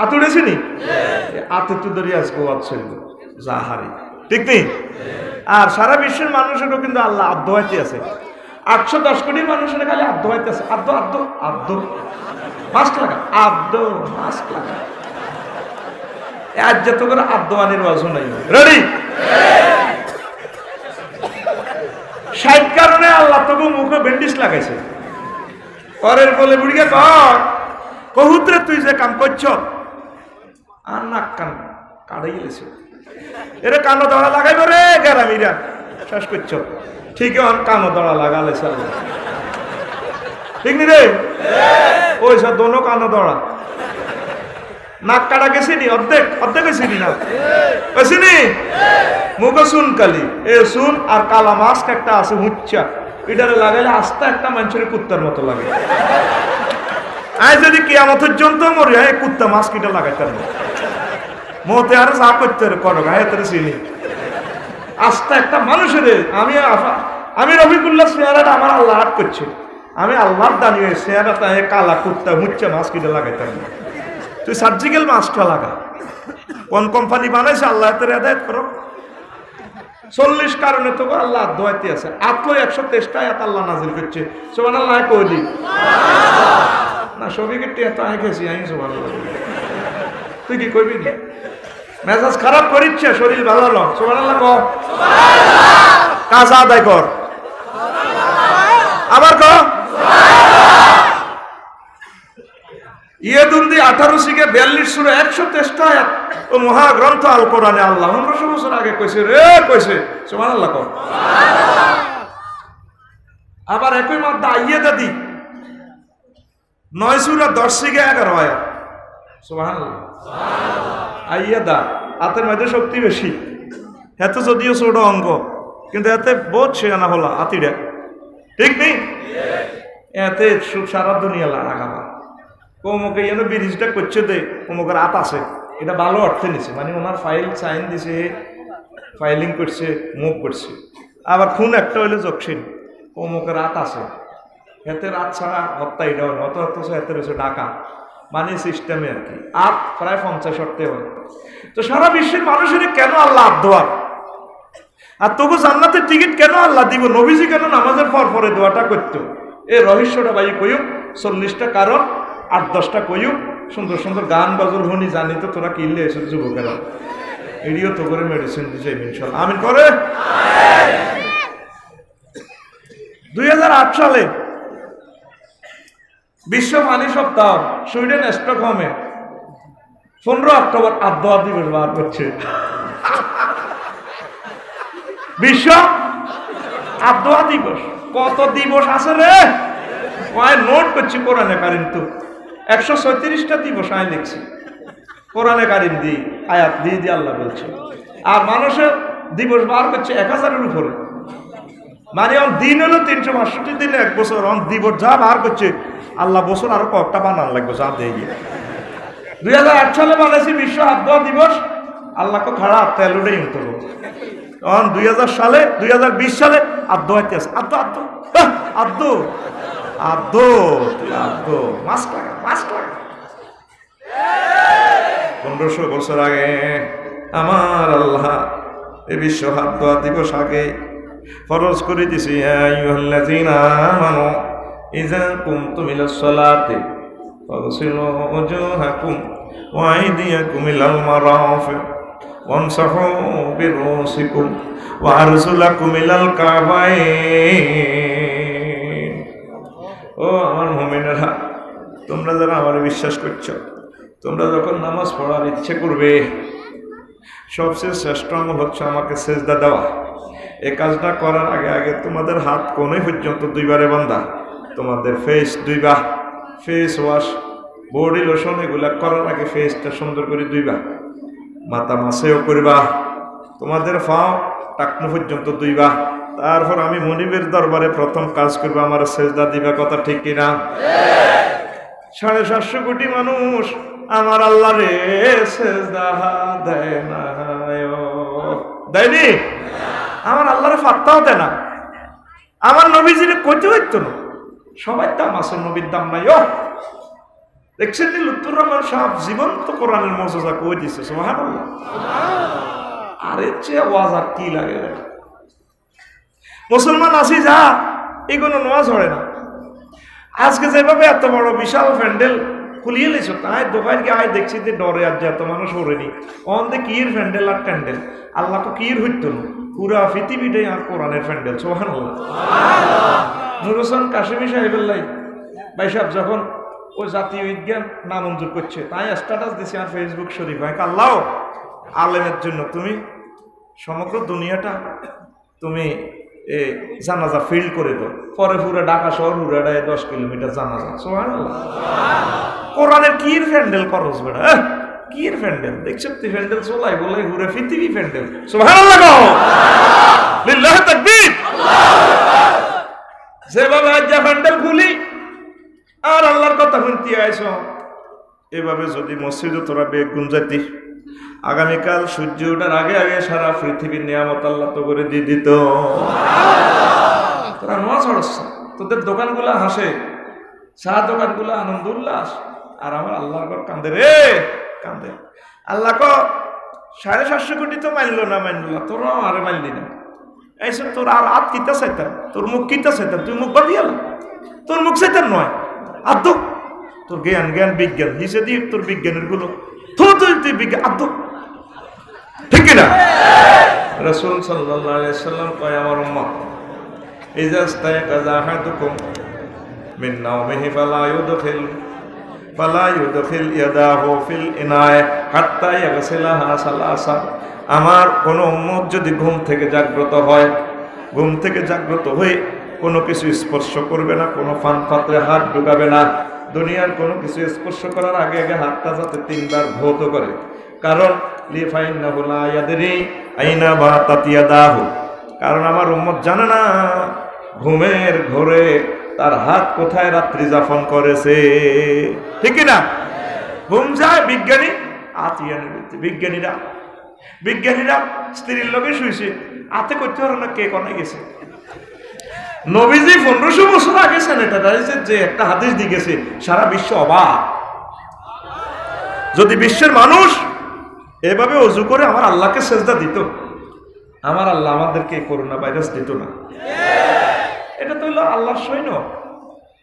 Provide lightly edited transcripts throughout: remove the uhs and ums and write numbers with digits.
আতুড়েছি নি আতে তো ধরে আজকে আছে যা হারি ঠিক নেই। আর সারা বিশ্বের মানুষেরও কিন্তু আল্লাহ আদ্য হইতে আছে। 810 কোটি মানুষের খালি আদ্য হইতে আছে। আদ্য আদ্য আদ্য মাস্ক লাগা, আদ্য মাস্ক লাগা। আজ যত করে আদ্যবানির ওয়াজও নাই। রেডি? 60 কারণে আল্লাহ তবু মুখে ব্যান্ডেজ লাগাইছে। পরের বলে বুড়িকে কহুত্রে তুই যে কাম করছ আর নাক কান কাড়ে গেলেছে, এরা কানো দড়া লাগাইব রে গ্রামীরা শেষ করছ। ঠিক কানো দড়া লাগালে ঠিক নি রে? ওই সব দোনো কানো দড়া নাক কাটা গেছি নি, অর্ধেক অর্ধেক গেছি না গেছি নি। মুখে শুন কালি এ শুন আর কালা মাস্ক একটা আছে মুচ্চা, এটারে লাগাইলে আস্তে একটা মানুষের কুত্তার মতো লাগে। আজ যদি কিয়ামতের জন্য মরি হয় কুত্তা মাস্ক এটা লাগাইতাম না মতে আর যা করতে করো গায়ে তোর চিনি আস্তে একটা মানুষের। আমি রফিকুল্লাহ চেহারাটা আমার আল্লাহ হাট করছে, আমি আল্লাহর দাঁড়িয়ে চেহারাটা কালা কুত্তা মুচ্চা মাস্ক এটা লাগাইতাম না। তুই সার্জিক্যাল মাস্কটা লাগা। কোন কোম্পানি বানাইছে আল্লাহ তোর হেদায়েত করো। 40 কারণে তো আল্লাহ দোয়াইতে আছে। আতলো 123টা আয়াত আল্লাহ নাজিল করছে। সুবহানাল্লাহ কইলি না সবিকে টিয়া তো আই গেছি আই সুবহানাল্লাহ। তুই কি কইবি না? মেজাজ খারাপ করিচ্ছে, শরীর ভালো না। সুবহানাল্লাহ কও। সুবহানাল্লাহ। কাজ আদায় কর। আবার কও। ইয়েদুন্দি 18 থেকে 42 সূরা 123টা আয়াত ও মহাগ্রন্থ আল কোরআনে আল্লাহ 1500 বছর আগে কইছে রে কইছে। সুবহানাল্লাহ কও। সুবহানাল্লাহ। আবার একই মধ্যে আইয়ে দাদি 9 সূরা 10 থেকে 11 আয়াত। সুবহানাল্লাহ। সুবহানাল্লাহ। আইয়ে দা হাতের মধ্যে শক্তি বেশি, এত যদিও ছোট অঙ্গ কিন্তু এতে বহুত শেখানা হলো আতিটা ঠিক নেই। এতে সারা দুনিয়া লাগাবা অমুকে যেন ব্রিজটা করছে দে অমুকের হাত আছে, এটা ভালো অর্থে নিছে, মানে ওনার ফাইল সাইন দিছে, ফাইলিং করছে, মুভ করছে। আবার খুন একটা হইলে জকসিন অমুকের হাত আছে, এতে রাত ছাড়া হত্যা এটা হয় অত অর্থ এতে রয়েছে ডাকা, মানে সিস্টেমে আর কি। আট প্রায় 50 অর্থে হয়। তো সারা বিশ্বের মানুষের কেন আল্লাহ আদোয়ার আর তবু জান্নাতের টিকিট কেন আল্লাহ দিব? নবীজি কেন নামাজের পর পরে দোয়াটা করতো? এই রহস্যটা ভাই কইও। 40টা কারণ 8-10টা কইও। সুন্দর সুন্দর গান বাজল হনি জানি তো তোরা কিনলে এসে যুবকেরা এড়িও তো করে মেডিসিন দিছে ইনশাআল্লাহ আমিন করে। 2008 সালে বিশ্ব পানি সপ্তাহ সুইডেন স্টকহোমে 15 অক্টোবর আবহাওয়া দিবস বার করছে। বিশ্ব আবহাওয়া দিবস। কত দিবস আছে রে কয় নোট করছি কোরআনে কারিম তো 136টা দিবস আমি লিখছি কোরআনে কারিম দিয়ে আয়াত দিয়ে দিয়ে আল্লাহ বলছে। আর মানুষের দিবস বার করছে 1000-এর উপরে, মানে দিন হলো 365 দিন, এক বছর দিবস যা বার করছে আল্লাহ বছর আরো কয়েকটা বানান লাগবে যা দিয়ে গিয়ে। 2008 সালে বানাইছি বিশ্ব আবহাওয়া দিবস। আল্লাহকে খাড়া তেল উঠেই হতো 2020 সালে আবহাওয়া আছে। Hebdo Hebdo Hebdo Hebdo mask লাগা মাস্ক লাগা। 1500 বছর আগে আমার আল্লাহ এই বিশ্ব আবহাওয়া দিবস আগে ফরজ করে দিছি, আইয়ুহাল্লাযীনা আমানু ইযা কুমতুম ইলাস সালাতি ফাগসিলু ওজুহাকুম ওয়া আইদিয়াকুম ইলাল মারাফিক ওয়ামসাহু বিরুসিকুম ওয়া আরজুলাকুম ইলাল কাবাইন। ও আমার মুমিনেরা, তোমরা যারা আমার বিশ্বাস করছো, তোমরা যখন নামাজ পড়ার ইচ্ছে করবে সবচেয়ে শ্রেষ্ঠ আমল হচ্ছে আমাকে সেজদা দেওয়া। এই কাজটা করার আগে আগে তোমাদের হাত কোণে পর্যন্ত 2 বারে বান্ধা, তোমাদের ফেস 2 বার, ফেস ওয়াশ, বডি লোশন এগুলা করার আগে ফেসটা সুন্দর করে 2 বার, মাথা মাসেও করবা, তোমাদের পাও টাকনু পর্যন্ত 2 বার। তারপর আমি মনিবের দরবারে প্রথম কাজ করবো আমার সেজদা দিবা। কথা ঠিক কিনা? 750 কোটি মানুষ আমার আল্লাহ রে সেজদা দেয় না, দেয়নি? আমার আল্লাহরে ফাত্তাও দেয় না, আমার নবীজিরে কইতে হইতো না। সবাই দাম আছে, নবীর দাম নাই। ও দেখছেন নি লুৎফুর রহমান সাহেব জীবন্ত কোরআনের মর্যাদা কই দিছে সুবহানাল্লাহ। আর এর চেয়ে ওয়াজ আর কি লাগে? মুসলমান আসি যা এগুলো নোয়াজ হয় না। আজকে যেভাবে এত বড় বিশাল প্যান্ডেল খুলিয়ে লেছ তাই দোকান গিয়ে আয় দেখছি যে ডরে আর যে এত মানুষ ওরেনি অন্ধে কির প্যান্ডেল আর ট্যান্ডেল আল্লাহ তো কির হইত না পুরা পৃথিবীটাই আর কোরআনের প্যান্ডেল সুবহানাল্লাহ। নূর হোসেন কাশিমি সাহেবুল্লাহ ভাই সাহেব যখন ওই জাতীয় বিজ্ঞান নামঞ্জুর করছে তাই স্ট্যাটাস দিছে আর ফেসবুক শরীফ ভাই আল্লাহ আলেমের জন্য তুমি সমগ্র দুনিয়াটা তুমি জানাজা ফিল্ড করে দাও। পরে পুরো ঢাকা শহর হুড়াডায় 10 কিলোমিটার জানাজা সুবহানাল্লাহ। কোরআনের কির প্যান্ডেল করস বেটা কির প্যান্ডেল দেখছো তুই প্যান্ডেল চলাই বলে হুড়ে পৃথিবী প্যান্ডেল সুবহানাল্লাহ লিল্লাহি তাকবীর। যেভাবে আজ প্যান্ডেল খুলি আর আল্লাহর কথা শুনতে আইছো এভাবে যদি মসজিদে তোরা বেগ গুঞ্জাতি আগামীকাল সূর্য ওঠার আগে আগে সারা পৃথিবীর নিয়ামত আল্লাহ তো করে দিয়ে দিত। তোরা নোয়া চড়ছ তোদের দোকানগুলা হাসে চা দোকানগুলা আনন্দ উল্লাস আর আমার আল্লাহর ঘর কান্দে রে কান্দে। আল্লাহ ক 750 কোটি তো মানলো না তোরা আরে মানলি না এইসব তোর আর হাত কিতা চাইতাম তোর মুখ কিতা চাইতাম তুই মুখ বাড়িয়ে তোর মুখ চাইতাম নয় আদ্য তোর জ্ঞান জ্ঞান বিজ্ঞান হিসেবে দিয়ে তোর বিজ্ঞানের গুলো তুই বিজ্ঞান আদ্য ঠিক না? রাসূল সাল্লাল্লাহু আলাইহি ওয়াসাল্লাম কয় আমার উম্মত ইজা ইস্তায়কাযা আহাদুকুম মিন নাওমিহি ফালা ইউদখিল ইয়াদাহু ফিল ইনায় হাত্তা ইয়াগসিলাহা সালাসা। আমার কোন উম্মত যদি ঘুম থেকে জাগ্রত হয় ঘুম থেকে জাগ্রত হয়ে কোনো কিছু স্পর্শ করবে না কোনো ফান পাত্রে হাত ঢুকাবে না দুনিয়ার কোনো কিছু স্পর্শ করার আগে আগে হাতটা যাতে 3 বার ধৌত করে কারণ লিফাইন্নাহু লা ইয়াদরি আইনা বাতাত ইয়াদাহু কারণ আমার উম্মত জানে না ঘুমের ঘরে তার হাত কোথায় রাত্রি যাপন করেছে ঠিক না? ঘুম যায় বিজ্ঞানী বিজ্ঞানীরা স্ত্রীর লগে শুয়েছে হাতে করতে পারে না কে কোনে গেছে। নবীজি 1500 বছর আগে স্যানিটাইজ যে একটা হাদিস দিয়ে গেছে সারা বিশ্ব অবাক। যদি বিশ্বের মানুষ এভাবে ওযু করে আমার আল্লাহকে সেজদা দিত আমার আল্লাহ আমাদেরকে করোনা ভাইরাস দিত না। এটা তো হলো আল্লাহর সৈন্য।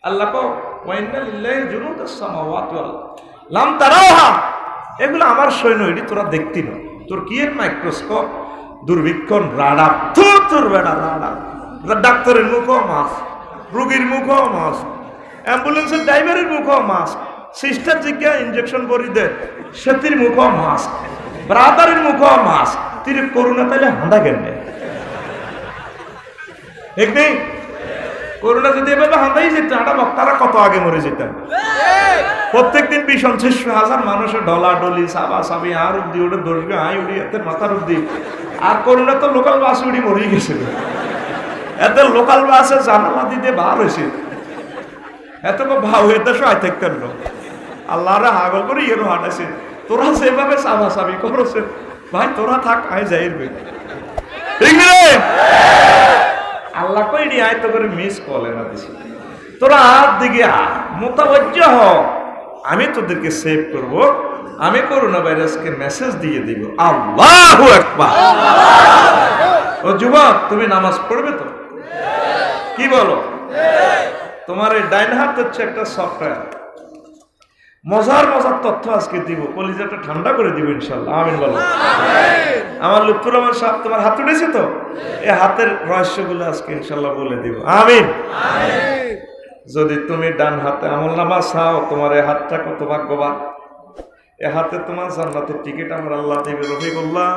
আল্লাহ কো ওয়াইন্না লিল্লাহি জুনুদাস সামাওয়াতি ওয়াল লাম তারাহা এগুলো আমার সৈন্য এটি তোরা দেখতি না। তোর কি এর মাইক্রোস্কোপ দূরবীক্ষণ রাডার তোর বেড়া রাডার ডাক্তারের মুখও মাছ রোগীর মুখও মাছ অ্যাম্বুলেন্সের ড্রাইভারের মুখও মাছ সিস্টার জিজ্ঞা ইঞ্জেকশন করে দে সেতির মুখও মাছ ব্রাদারের মুখও মাছ তিনি করোনা তাইলে হাঁদা কেন ঠিক নেই? করোনা যদি এভাবে হাঁদাই যেত হাঁটা বক্তারা কত আগে মরে যেতেন। প্রত্যেকদিন 20-25,000 মানুষের ডলাডলি সাবা সাবি আর উদ্দি ওটা দর্শকে আই উড়ি এতে মাথার উদ্দি আর করোনা তো লোকাল বাস উড়ি মরেই গেছিল। এত লোকাল বাসে জানালা দিতে বার হয়েছে এত ভাও এত সহায় থাকতেন না আল্লাহরা হাগল করে এরও হাঁটাইছে তোরা সেভাবে সাবা সাবি করছে ভাই তোরা থাক আয় যাইবে ঠিক রে আল্লাহ কই আয়তো করে মিস কলে না দিছি তোরা হাত দিকে মোতাবজ্জ হ আমি তোদেরকে সেভ করব আমি করোনা ভাইরাসকে মেসেজ দিয়ে দিব আল্লাহু আকবার। ও যুবক তুমি নামাজ পড়বে তো কি বলো? তোমার এই ডাইন হাত হচ্ছে একটা সফটওয়্যার মজার তথ্য আজকে দিব কলিজাটা ঠান্ডা করে দিব ইনশাআল্লাহ আমিন বলো। আমার লুৎফুর রহমান সাহেব তোমার হাত উঠেছে তো এই হাতের রহস্যগুলো আজকে ইনশাআল্লাহ বলে দিব আমিন। যদি তুমি ডান হাতে আমলনামা চাও তোমার এই হাতটা কত ভাগ্যবান এ হাতে তোমার জান্নাতের টিকিট আমার আল্লাহ দিবে। রফিকুল্লাহ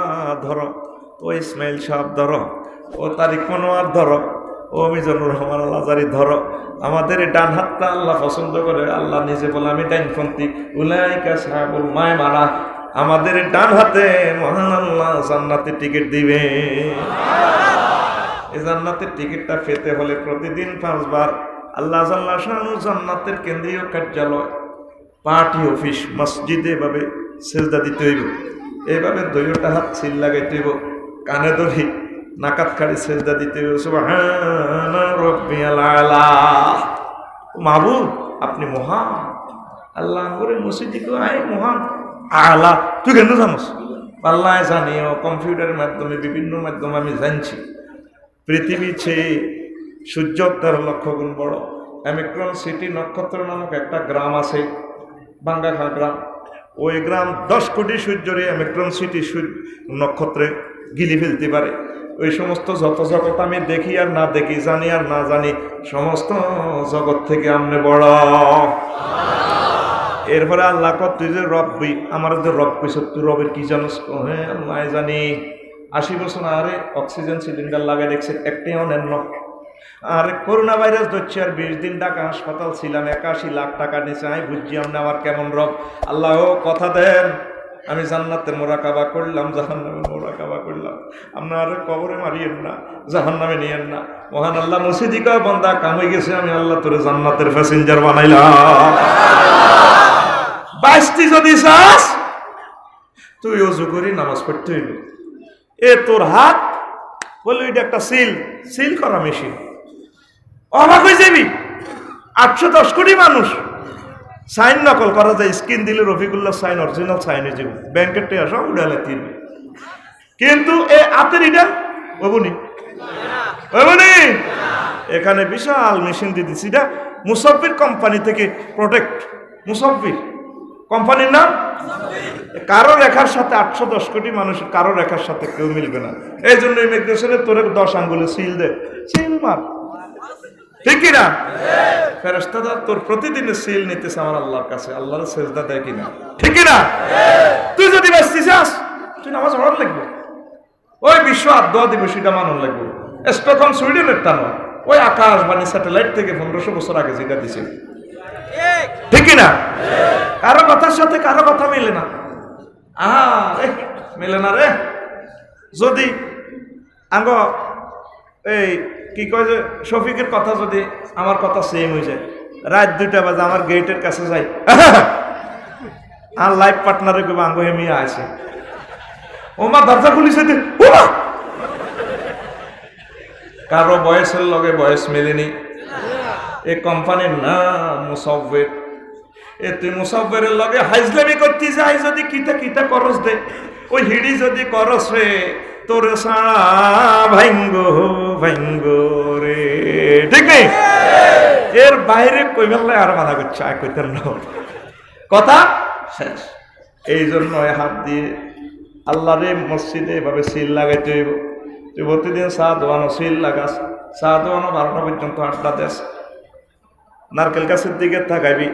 ধরো ও ইসমাইল সাহেব ধরো ও তারিক মনোয়ার ধরো ও মিজানুর রহমান আল্লাহজারি ধরো আমাদের এই ডান হাতটা আল্লাহ পছন্দ করে আল্লাহ নিজে বলে আমি ডাইনপন্থী উলাইকা সাহাবুল মায়মানা আমাদের এই ডান হাতে মহান আল্লাহ জান্নাতের টিকিট দিবে। এই জান্নাতের টিকিটটা পেতে হলে প্রতিদিন 5 বার আল্লাহ জাল্লাহ শানু জান্নাতের কেন্দ্রীয় কার্যালয় পার্টি অফিস মসজিদে এভাবে সেজদা দিতে হইব এইভাবে 2টা হাত সিল লাগাইতে হইব কানে ধরি নাকাত খাড়ি সেজদা দিতে হইব সুবহানা রাব্বিয়াল আলা মাবুদ আপনি মহান আল্লাহ করে মসজিদে কেউ আয় মহান আলা তুই কেন জানোস? আল্লাহ জানি, ও কম্পিউটারের মাধ্যমে বিভিন্ন মাধ্যমে আমি জানছি পৃথিবী চেয়ে সূর্য 13 লক্ষ গুণ বড়। অ্যামিক্রন সিটি নক্ষত্র নামক একটা গ্রাম আছে, বাঙ্গাখাল গ্রাম। ওই গ্রাম 10 কোটি সূর্যরে অ্যামিক্রন সিটি নক্ষত্রে গিলি ফেলতে পারে। ওই সমস্ত যত জগৎ আমি দেখি আর না দেখি, জানি আর না জানি, সমস্ত জগৎ থেকে আমনে বড়। এরপরে আল্লাহ কত তুই যে রব্বি, আমার যে রব কইস, তুই রবের কি জানোস? হ্যাঁ আল্লাহ জানি। 80 বছর আরে অক্সিজেন সিলিন্ডার লাগাই দেখছে, একটিও নেন না। আর করোনা ভাইরাস ধরছে, আর 20 দিন ঢাকা হাসপাতাল ছিলাম, 81 লাখ টাকা নিচে। আমি বুঝছি আপনি আমার কেমন রব। আল্লাহ কথা দেন, আমি জান্নাতের মোরাকাবা করলাম, জাহান্নামের মোরাকাবা করলাম। আপনার কবরে মারিয়েন না, জাহান্নামে নিয়েন না। মহান আল্লাহ মসজিদি কয় বান্দা কাম হয়ে গেছে, আমি আল্লাহ তোরে জান্নাতের প্যাসেঞ্জার বানাইলাম। 22টি যদি চাস তুই অজু করি নামাজ পড়তে হইল। এ তোর হাত বলে এটা একটা সিল করা মেশিন। অবাক হয়ে যাবি, 810 কোটি মানুষ সাইন নকল করা যায়। স্ক্রিন দিলে রফিকুল্লাহ সাইন, অরিজিনাল সাইন হয়ে যাবে, ব্যাংকের টাকা সব উড়ালে তিরবে। কিন্তু এ হাতের এটা ওবনি এখানে বিশাল মেশিন দিয়ে দিচ্ছি। এটা মুসাফির কোম্পানি থেকে প্রোটেক্ট, মুসাফির কোম্পানির নাম। কারো রেখার সাথে 810 কোটি মানুষ, কারো রেখার সাথে কেউ মিলবে না। এই জন্য ইমিগ্রেশনে তোরে 10 আঙ্গুলে সিল দে, সিল মার, ঠিক কিনা? ফেরেশতারা তোর প্রতিদিনের সিল নিতেছে আমার আল্লাহর কাছে, আল্লাহর সেজদা দেয় কিনা, ঠিক কিনা? তুই যদি বাঁচতে চাস তুই নামাজ পড়ার লাগবে। ওই বিশ্ব আদোয়া দিবস এটা মানন লাগবে। স্টকহোম সুইডেনের টা নয়, ওই আকাশবাণী স্যাটেলাইট থেকে 1500 বছর আগে যেটা দিছে, ঠিক কিনা? কারো কথার সাথে কারো কথা মেলে না। মেলে না রে। যদি আঙ্গ এই কি কয় যে শফিকের কথা যদি আমার কথা সেম হয়ে যায়, রাত 2টা বাজে আমার গেটের কাছে যাই, আর লাইফ পার্টনারে কইব আঙ্গ হেমিয়া আছে, ওমা দরজা খুলিছে, কারো বয়সের লগে বয়স মেলেনি। এই কোম্পানির নাম মুসাফির। এ তুই মুসাফিরের লগে হাইজলামি করতে যাই, যদি কিতা কিতা করস দে, ওই হিড়ি যদি করস রে, তোর সারা ভাঙ্গো রে, ঠিক নেই? এর বাইরে কই বেলা আর মানা করছে, আয় কইতেন না, কথা শেষ। এই জন্য হাত দিয়ে আল্লাহরে মসজিদে এভাবে সিল লাগাইতে হইব। তুই প্রতিদিন চা দোয়ানো সিল লাগাস, চা দোয়ানো 12টা পর্যন্ত আড্ডা দেস। নারকেল গাছের দিকে তাকাইবি,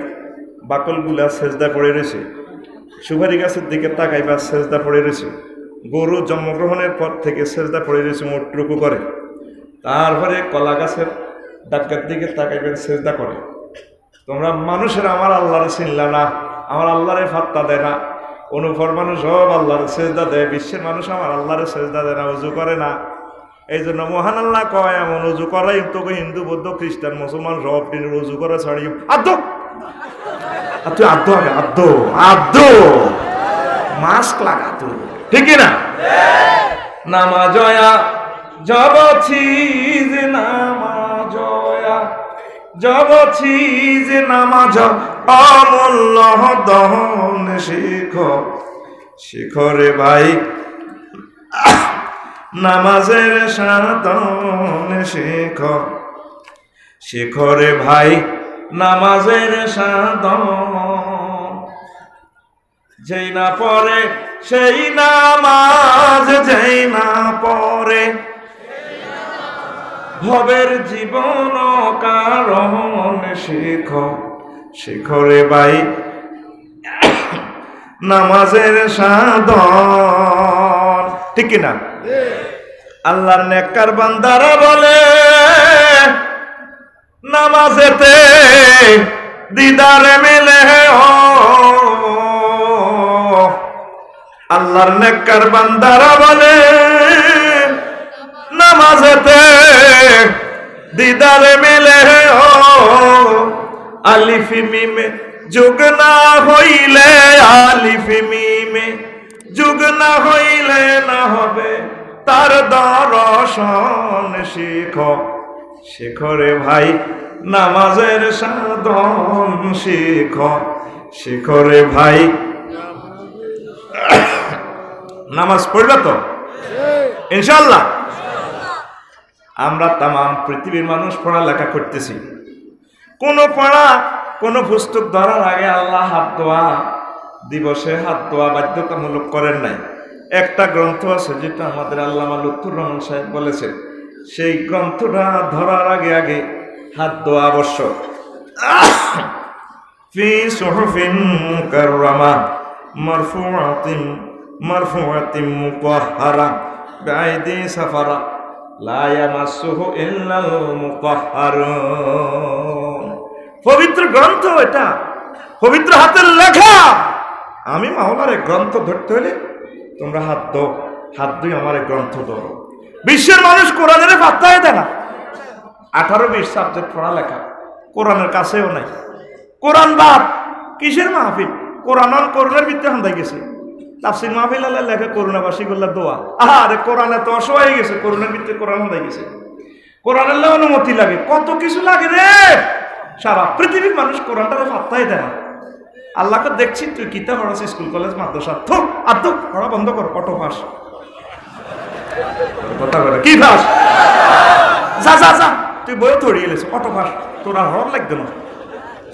বাকলগুলা সেজদা পড়ে রয়েছে। সুপারি গাছের দিকে তাকাইবা, সেজদা পড়ে রয়েছে। গরু জন্মগ্রহণের পর থেকে সেজদা পড়ে রয়েছে, মোটরুকু করে। তারপরে কলা গাছের ডাক্কার দিকে তাকাইবেন, সেজদা করে। তোমরা মানুষের আমার আল্লাহরে চিনলা না, আমার আল্লাহরে ফাত্তা দেয় না। অনুফর মানুষ সব আল্লাহরে সেজদা দেয়, বিশ্বের মানুষ আমার আল্লাহরে সেজদা দেয় না, উজু করে না। এই জন্য মহান আল্লাহ কয় এমন উজু করাই তোকে হিন্দু বৌদ্ধ খ্রিস্টান মুসলমান সব দিন উজু করা ছাড়িয়ে তুই আদ্য মাস্ক লাগা তুই, ঠিক না? নামাজয়া জবছি যে নামাজ অমূল্য দহন শিখরে ভাই, নামাজের সাধন শিখরে ভাই, নামাজের সাধন। যেই না পড়ে সেই নামাজ, যেই না পড়ে ভবের জীবন কারণ শিখরে ভাই, নামাজের সাধন, ঠিক কিনা? আল্লাহর নেককার বান্দারা বলে নামাজেতে দিদারে মিলে, আল্লাহর নেককার বান্দারা বলে নামাজেতে দিদারে মিলে। আলিফ মিমে যুগ না হইলে, আলিফ মিমে যুগ না হইলে না হবে তার দর্শন শিখরে ভাই, নামাজের সাধন শিখরে ভাই নামাজ পড়বে তো ইনশাআল্লাহ। আমরা তাম পৃথিবীর মানুষ পড়ালেখা করতেছি, কোন পুস্তক ধরার আগে আল্লাহ হাত ধোয়া দিবসে হাত ধোয়া বাধ্যতামূলক করেন নাই। একটা গ্রন্থ আছে যেটা আমাদের আল্লামা লুৎফুর রহমান সাহেব বলেছেন, সেই গ্রন্থটা ধরার আগে হাত ধোয়া আবশ্যক। ফি সুহুফিন মুকাররামা মারফুআতিন মুতাহহারা বিআইদি সাফারা লা ইয়ামাসসুহু ইল্লাল মুতাহহারুন। পবিত্র গ্রন্থ, এটা পবিত্র হাতের লেখা। আমি মাওলার এই গ্রন্থ ধরতে হলে তোমরা হাত দুই আমার এই গ্রন্থ ধরো। বিশ্বের মানুষ কোরআনের পাত্তাই দেয় না। 18-20 সাবজেক্ট পড়ালেখা, কোরআনের কাছেও নাই। কোরআন বাদ কিসের মাহফিল? করোনার ভিতরে হান্দাই গেছে। তাফসীর মাহফিল আল্লাহ লেখা করোনাবাসী গুল্লা দোয়া। আরে কোরআনে তো অসহায় হয়ে গেছে, করোনার ভিতরে কোরআন হান্দাই গেছে। কোরআনের অনুমতি লাগে, কত কিছু লাগে রে। সারা পৃথিবীর মানুষ কোরআনটারে পাত্তাই দেয় না। আল্লাহকে দেখছি তুই কিতা পড়াস স্কুল কলেজ মাদ্রাসা, পড়া বন্ধ কর, অটো পাস কথা বলে কি পাস, যা তুই বই থড়িয়ে গেছিস, অটো পাস, তোর আর হওয়ার লাগবে না।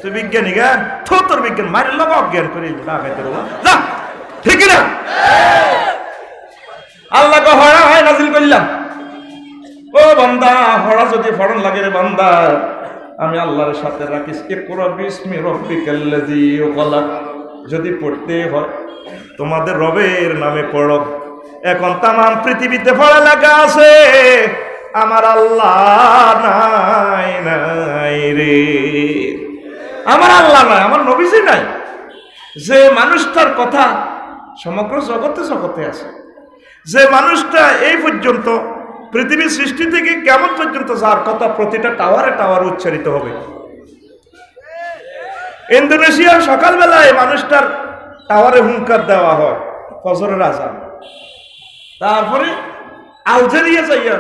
তুই বিজ্ঞানী জ্ঞান তোর বিজ্ঞান মায়ের লোক অজ্ঞান করে যা, ঠিক না? আল্লাহকে হরা হয় নাজিল করলাম, ও বান্দা হরা যদি ফড়ন লাগে রে বান্দা, আমি আল্লাহর সাথে রাখিস। ইকরা বিসমি রাব্বিকাল্লাযী খলাক, যদি পড়তে হয় তোমাদের রবের নামে পড়ো। এখন তাম পৃথিবীতে পড়া লাগা আছে, আমার আল্লাহ নাই রে, আমার আল্লাহ নাই, আমার নবীজি নাই। যে মানুষটার কথা সমগ্র জগতে আছে, যে মানুষটা এই পর্যন্ত পৃথিবীর সৃষ্টি থেকে কেমন পর্যন্ত যার কথা প্রতিটা টাওয়ারে উচ্চারিত হবে। ইন্দোনেশিয়ার সকালবেলায় মানুষটার টাওয়ারে হুঙ্কার দেওয়া হয় ফজরের আজান, তারপরে আলজেরিয়া যাইয়া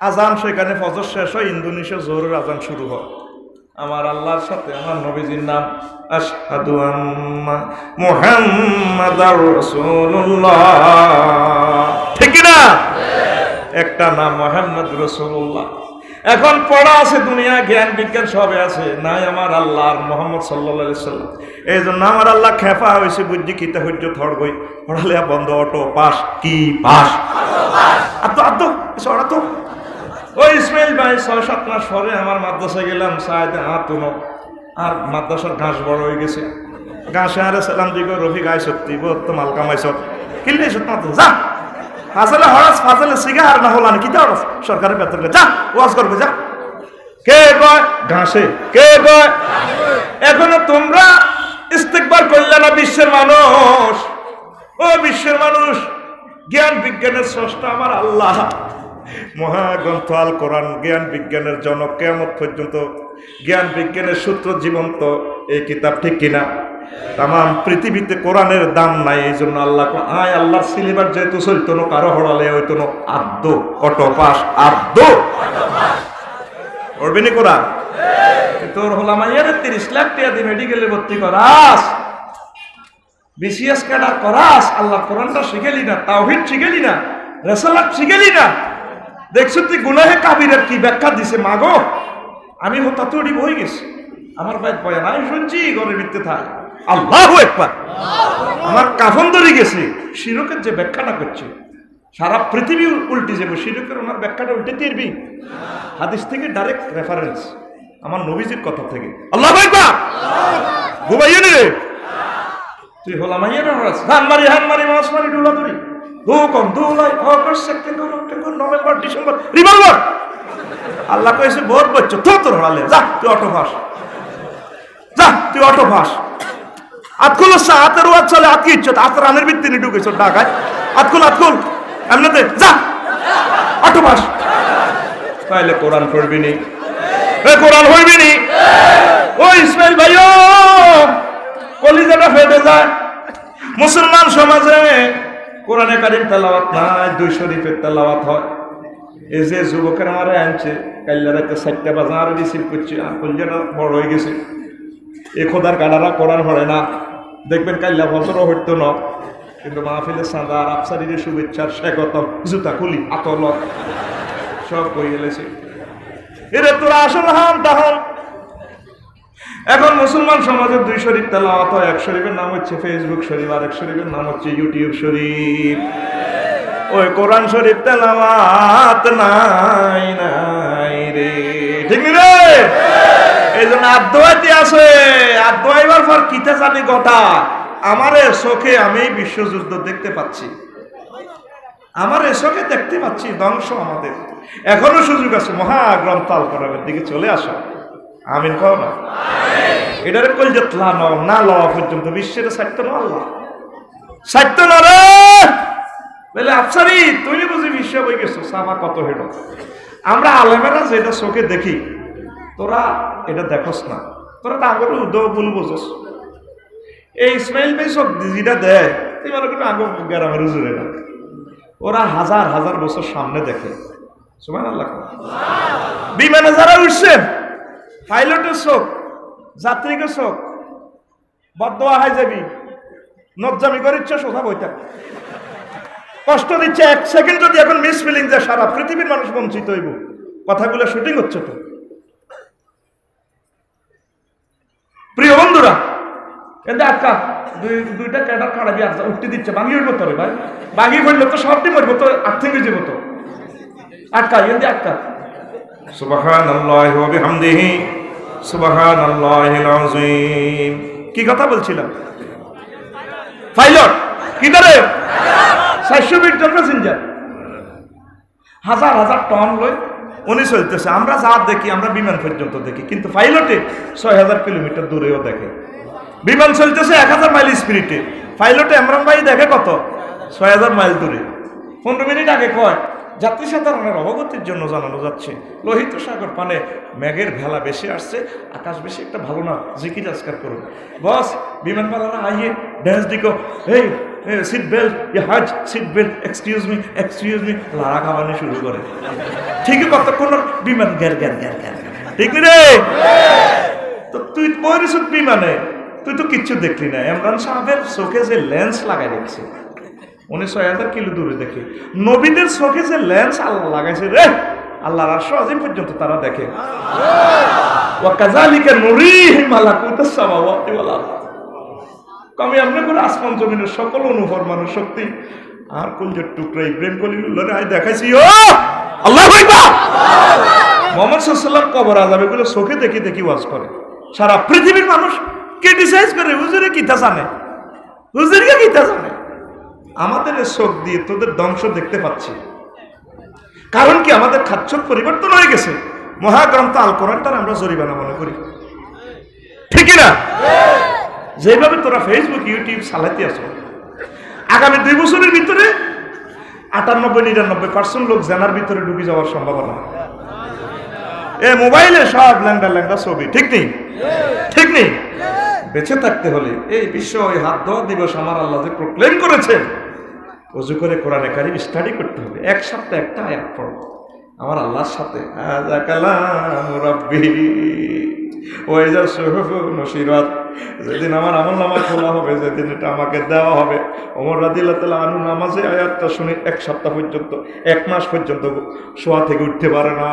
আজান, সেখানে ফজর শেষ হয়, ইন্দোনেশিয়া জোহরের আজান শুরু হয়। আমার আল্লাহর সাথে আমার নবীজির নাম আশহাদু আন্না মুহাম্মাদার রাসূলুল্লাহ, ঠিক না? একটা নাম মুহাম্মদ রাসূলুল্লাহ। এখন পড়া আছে দুনিয়া, জ্ঞান বিজ্ঞান সবে আছে, নাই আমার আল্লাহর মুহাম্মদ সাল্লাল্লাহু আলাইহি সাল্লাম। এই জন্য আমার আল্লাহ খেপা হয়েছে, বুদ্ধি কিতা হইজ থড় গই পড়ালে বন্ধ, অটো পাস কি পাস আতো সরা তো। ওই ইসমাইল ভাই 6-7 মাস পরে আমার মাদ্রাসায় গেলাম, সাইদে আর মাদ্রাসার ঘাস বড় হয়ে গেছে। ঘাসে আরে সালাম দিগ, রফিক আয় সত্যি তো মাল কামাইছ কিনলে যা ফাজলে সিগার না হলান কি দাও সরকারের বেতন যা ওয়াজ করবে যা। কে কয় ঘাসে, কে কয়? এখনো তোমরা ইস্তেকবার করলে না বিশ্বের মানুষ। ও বিশ্বের মানুষ, জ্ঞান বিজ্ঞানের স্রষ্টা আমার আল্লাহ, মহাগ্রন্থ আল কোরআন জ্ঞান বিজ্ঞানের জনক, কিয়ামত পর্যন্ত জ্ঞান বিজ্ঞানের সূত্র জীবন্ত এই কিতাব, ঠিক কিনা? তাম পৃথিবীতে কোরআনের দাম নাই। এই জন্য আল্লাহ আয় আল্লাহর সিলেবাস যেহেতু চলতো না, কারো হড়ালে হইতো না আদ্য অটো পাস পড়বে নি কোরআন। তোর হলাম 30 লাখ টাকা দিয়ে মেডিকেলে ভর্তি করাস, বিসিএস ক্যাডার করাস, আল্লাহ কোরআনটা শিখেলি না, তাওহীদ শিখেলি না, রেসালাত শিখেলি না। দেখছো তুই গুনাহে কাবিরের কি ব্যাখ্যা দিছে মাগো। আমি হতাতড়ি বই গেছি, আমার ভাই বয়ান আমি শুনছি, ঘরের ভিতরে থাক আল্লাহু আকবার, আমার কাফন ধরে গেছে। শিরকের যে ব্যাখ্যাটা করছে সারা পৃথিবী উল্টে যাবে, শিরকের ওনার ব্যাখ্যাটা উল্টে দিবি হাদিস থেকে ডাইরেক্ট রেফারেন্স, আমার নবীজির কথা থেকে। আল্লাহু আকবার ঘুমাইয়ে রে তুই হলা মাইয়ে না হরাস হান মারি মাছ মারি ডুলা ধরি কম দুলাই August September October November December revolver. আল্লাহ কইছে বহুত বচ্চ তোর হড়ালে যা তুই অটো ফাস, যা তুই অটো ফাস। আতকুল হাতের ওয়াজ চলে, আতকি ইচ্ছত আত রানের ভিত্তি ঢুকেছ ঢাকায়, আতকুল এমনিতে যা অটো ফাস। তাইলে কোরআন পড়বি নি, কোরআন হইবি নি। ও ইসমাইল ভাইও কলিজাটা ফেটে যায়। মুসলমান সমাজে কোরআনে কারিম তেলাওয়াত নাই, 2 শরীফের তেলাওয়াত হয়। এই যে যুবকের আমারে আনছে কাইল্লা রাতে 4টা বাজে আর রিসিভ করছে, আর কলিজাটা বড় হয়ে গেছে। এ খোদার গাডারা কোরআন হরে না, দেখবেন কাইল্লা বছরও হইতো না, কিন্তু মাহফিলের সাদা আর আফসারিদের শুভেচ্ছার স্বাগতম জুতা খুলি আতলত সব কই এলেছে। এরে তোরা আসল হাম তাহল। এখন মুসলমান সমাজের 2 শরীফ তেলাওয়াত হয়। এক শরীফের নাম হচ্ছে ফেসবুক শরীফ, আর এক শরীফের নাম হচ্ছে ইউটিউব শরীফ। ওই কোরআন শরীফ তেলাওয়াত নাই নাই রে, ঠিক রে? এই জন্য আদোয়াইতে আছে, আদোয়াইবার পর কিতে জানি কথা আমারে চোখে আমি বিশ্বযুদ্ধ দেখতে পাচ্ছি, আমার চোখে দেখতে পাচ্ছি ধ্বংস আমাদের। এখনো সুযোগ আছে, মহাগ্রন্থ আল কোরআনের দিকে চলে আসা। আমিন কও না? এটারে কই যে না লওয়া পর্যন্ত বিশ্বের সাহিত্য না, আল্লাহ সাহিত্য না রে বলে আফসারি তুই বুঝি বিশ্ব হয়ে গেছো সামা কত হেড। আমরা আলেমেরা যেটা চোখে দেখি তোরা এটা দেখোস না, তোরা তা করে উদয় ভুল বুঝোস। এই ইসমাইল ভাই সব যেটা দেয় তুই মনে করবি আগে গ্রামের জুড়ে না, ওরা হাজার হাজার বছর সামনে দেখে। সুবহানাল্লাহ। বিমানে যারা উঠছেন পাইলটের চোখ, যাত্রীকের চোখ, বদদোয়া হাই যাবি, নজ্জামি করে ইচ্ছা সোজা বইটা কষ্ট দিচ্ছে। 1 সেকেন্ড যদি এখন মিস ফিলিং যায় সারা পৃথিবীর মানুষ বঞ্চিত হইব। কথাগুলো শুটিং হচ্ছে তো। প্রিয় বন্ধুরা, কিন্তু আটকা দুইটা ক্যাডার খাড়াবি আর উঠতে দিচ্ছে, ভাঙি উঠবো তো রে ভাই, ভাঙি পড়লে তো সবটি মরবো তো, আর্থিক হয়ে যাবো তো। আটকা এমনি আটকা। সুবহানাল্লাহি ওয়া বিহামদিহি সুবহানাল্লাহিল আযীম। কি কথা বলছিলাম? পাইলট কি ধরে 400 মিটার প্যাসেঞ্জার হাজার হাজার টন লই উনি চলতেছে। আমরা যা দেখি আমরা বিমান পর্যন্ত দেখি, কিন্তু পাইলটে 6000 কিলোমিটার দূরেও দেখে। বিমান চলতেছে 1000 মাইল স্পিডে, পাইলটে ইমরান ভাই দেখে কত 6000 মাইল দূরে। 15 মিনিট আগে কয় যাত্রী সাধারণের অবগতির জন্য জানানো যাচ্ছে লোহিত সাগর পানে মেঘের ভেলা বেশি আসছে, আকাশ বেশি একটা ভালো না, জিকির আজকার করুন। বস বিমানবালারা আইয়ে ড্যান্স দিকো, এই সিট বেল্ট, হাজ সিট বেল্ট, এক্সকিউজ মি লাড়া খাওয়ানো শুরু করে। ঠিকই কতক্ষণ বিমান গ্যার গ্যার গ্যার গ্যার, ঠিক রে? তো তুই পরিস বিমানে, তুই তো কিচ্ছু দেখলি না। ইমরান সাহেবের চোখে যে লেন্স লাগাই রেখেছে, উনি 6000 কিলো দূরে দেখে। নবীদের চোখে যে লেন্স আল্লাহ লাগাইছে রে, আল্লাহর আরশ আজিম পর্যন্ত তারা দেখে। ওয়া কাযালিকা নুরিহি মালাকুতাস সামাওয়াতি ওয়াল আরদ। আমি আমনে করে আসমান জমিনের সকল অনুফরমানের শক্তি আর কলজের টুকরা ইব্রাহিম খলিলুল্লাহর আয় দেখাইছি। ও আল্লাহু আকবার। মুহাম্মদ সাল্লাল্লাহু আলাইহি ওয়াসাল্লাম কবর আযাব এগুলো চোখে দেখি দেখি ওয়াজ করে। সারা পৃথিবীর মানুষ ক্রিটিসাইজ করে, হুজুরে কিতা জানে, হুজুরকে কিতা জানে। আমাদের চোখ দিয়ে তোদের ধ্বংস দেখতে পাচ্ছি। কারণ কি? আমাদের খাচ্ছর পরিবর্তন হয়ে গেছে। মহাগ্রন্থ আল কোরআনটার আমরা জরিমানা মনে করি, ঠিক না? যেভাবে তোরা ফেসবুক ইউটিউব চালাইতে আছো, আগামী 2 বছরের ভিতরে 98-99% লোক জানার ভিতরে ঢুকে যাওয়ার সম্ভাবনা। মোবাইলে সব ল্যাংডা ল্যাংডা ছবি, ঠিক নেই? ঠিক নেই? বেঁচে থাকতে হলে এই বিশ্ব ওই হাত ধোয়া দিবস আমার আল্লাহ যে প্রক্লেম করেছেন, ওযু করে কোরআনে কারিম স্টাডি করতে হবে। 1 সপ্তাহ একটা আয়াত পড়ো আমার আল্লাহর সাথে। হাযা কালামু রাব্বি ওয়া ইযা সুহুফু নুশিরাত। যেদিন আমার আমলনামা খোলা হবে, যেদিন এটা আমাকে দেওয়া হবে, ওমর রাদিয়াল্লাহু তাআলা আনহু নামাজে আয়াতটা শুনে 1 সপ্তাহ পর্যন্ত, 1 মাস পর্যন্ত শোয়া থেকে উঠতে পারে না।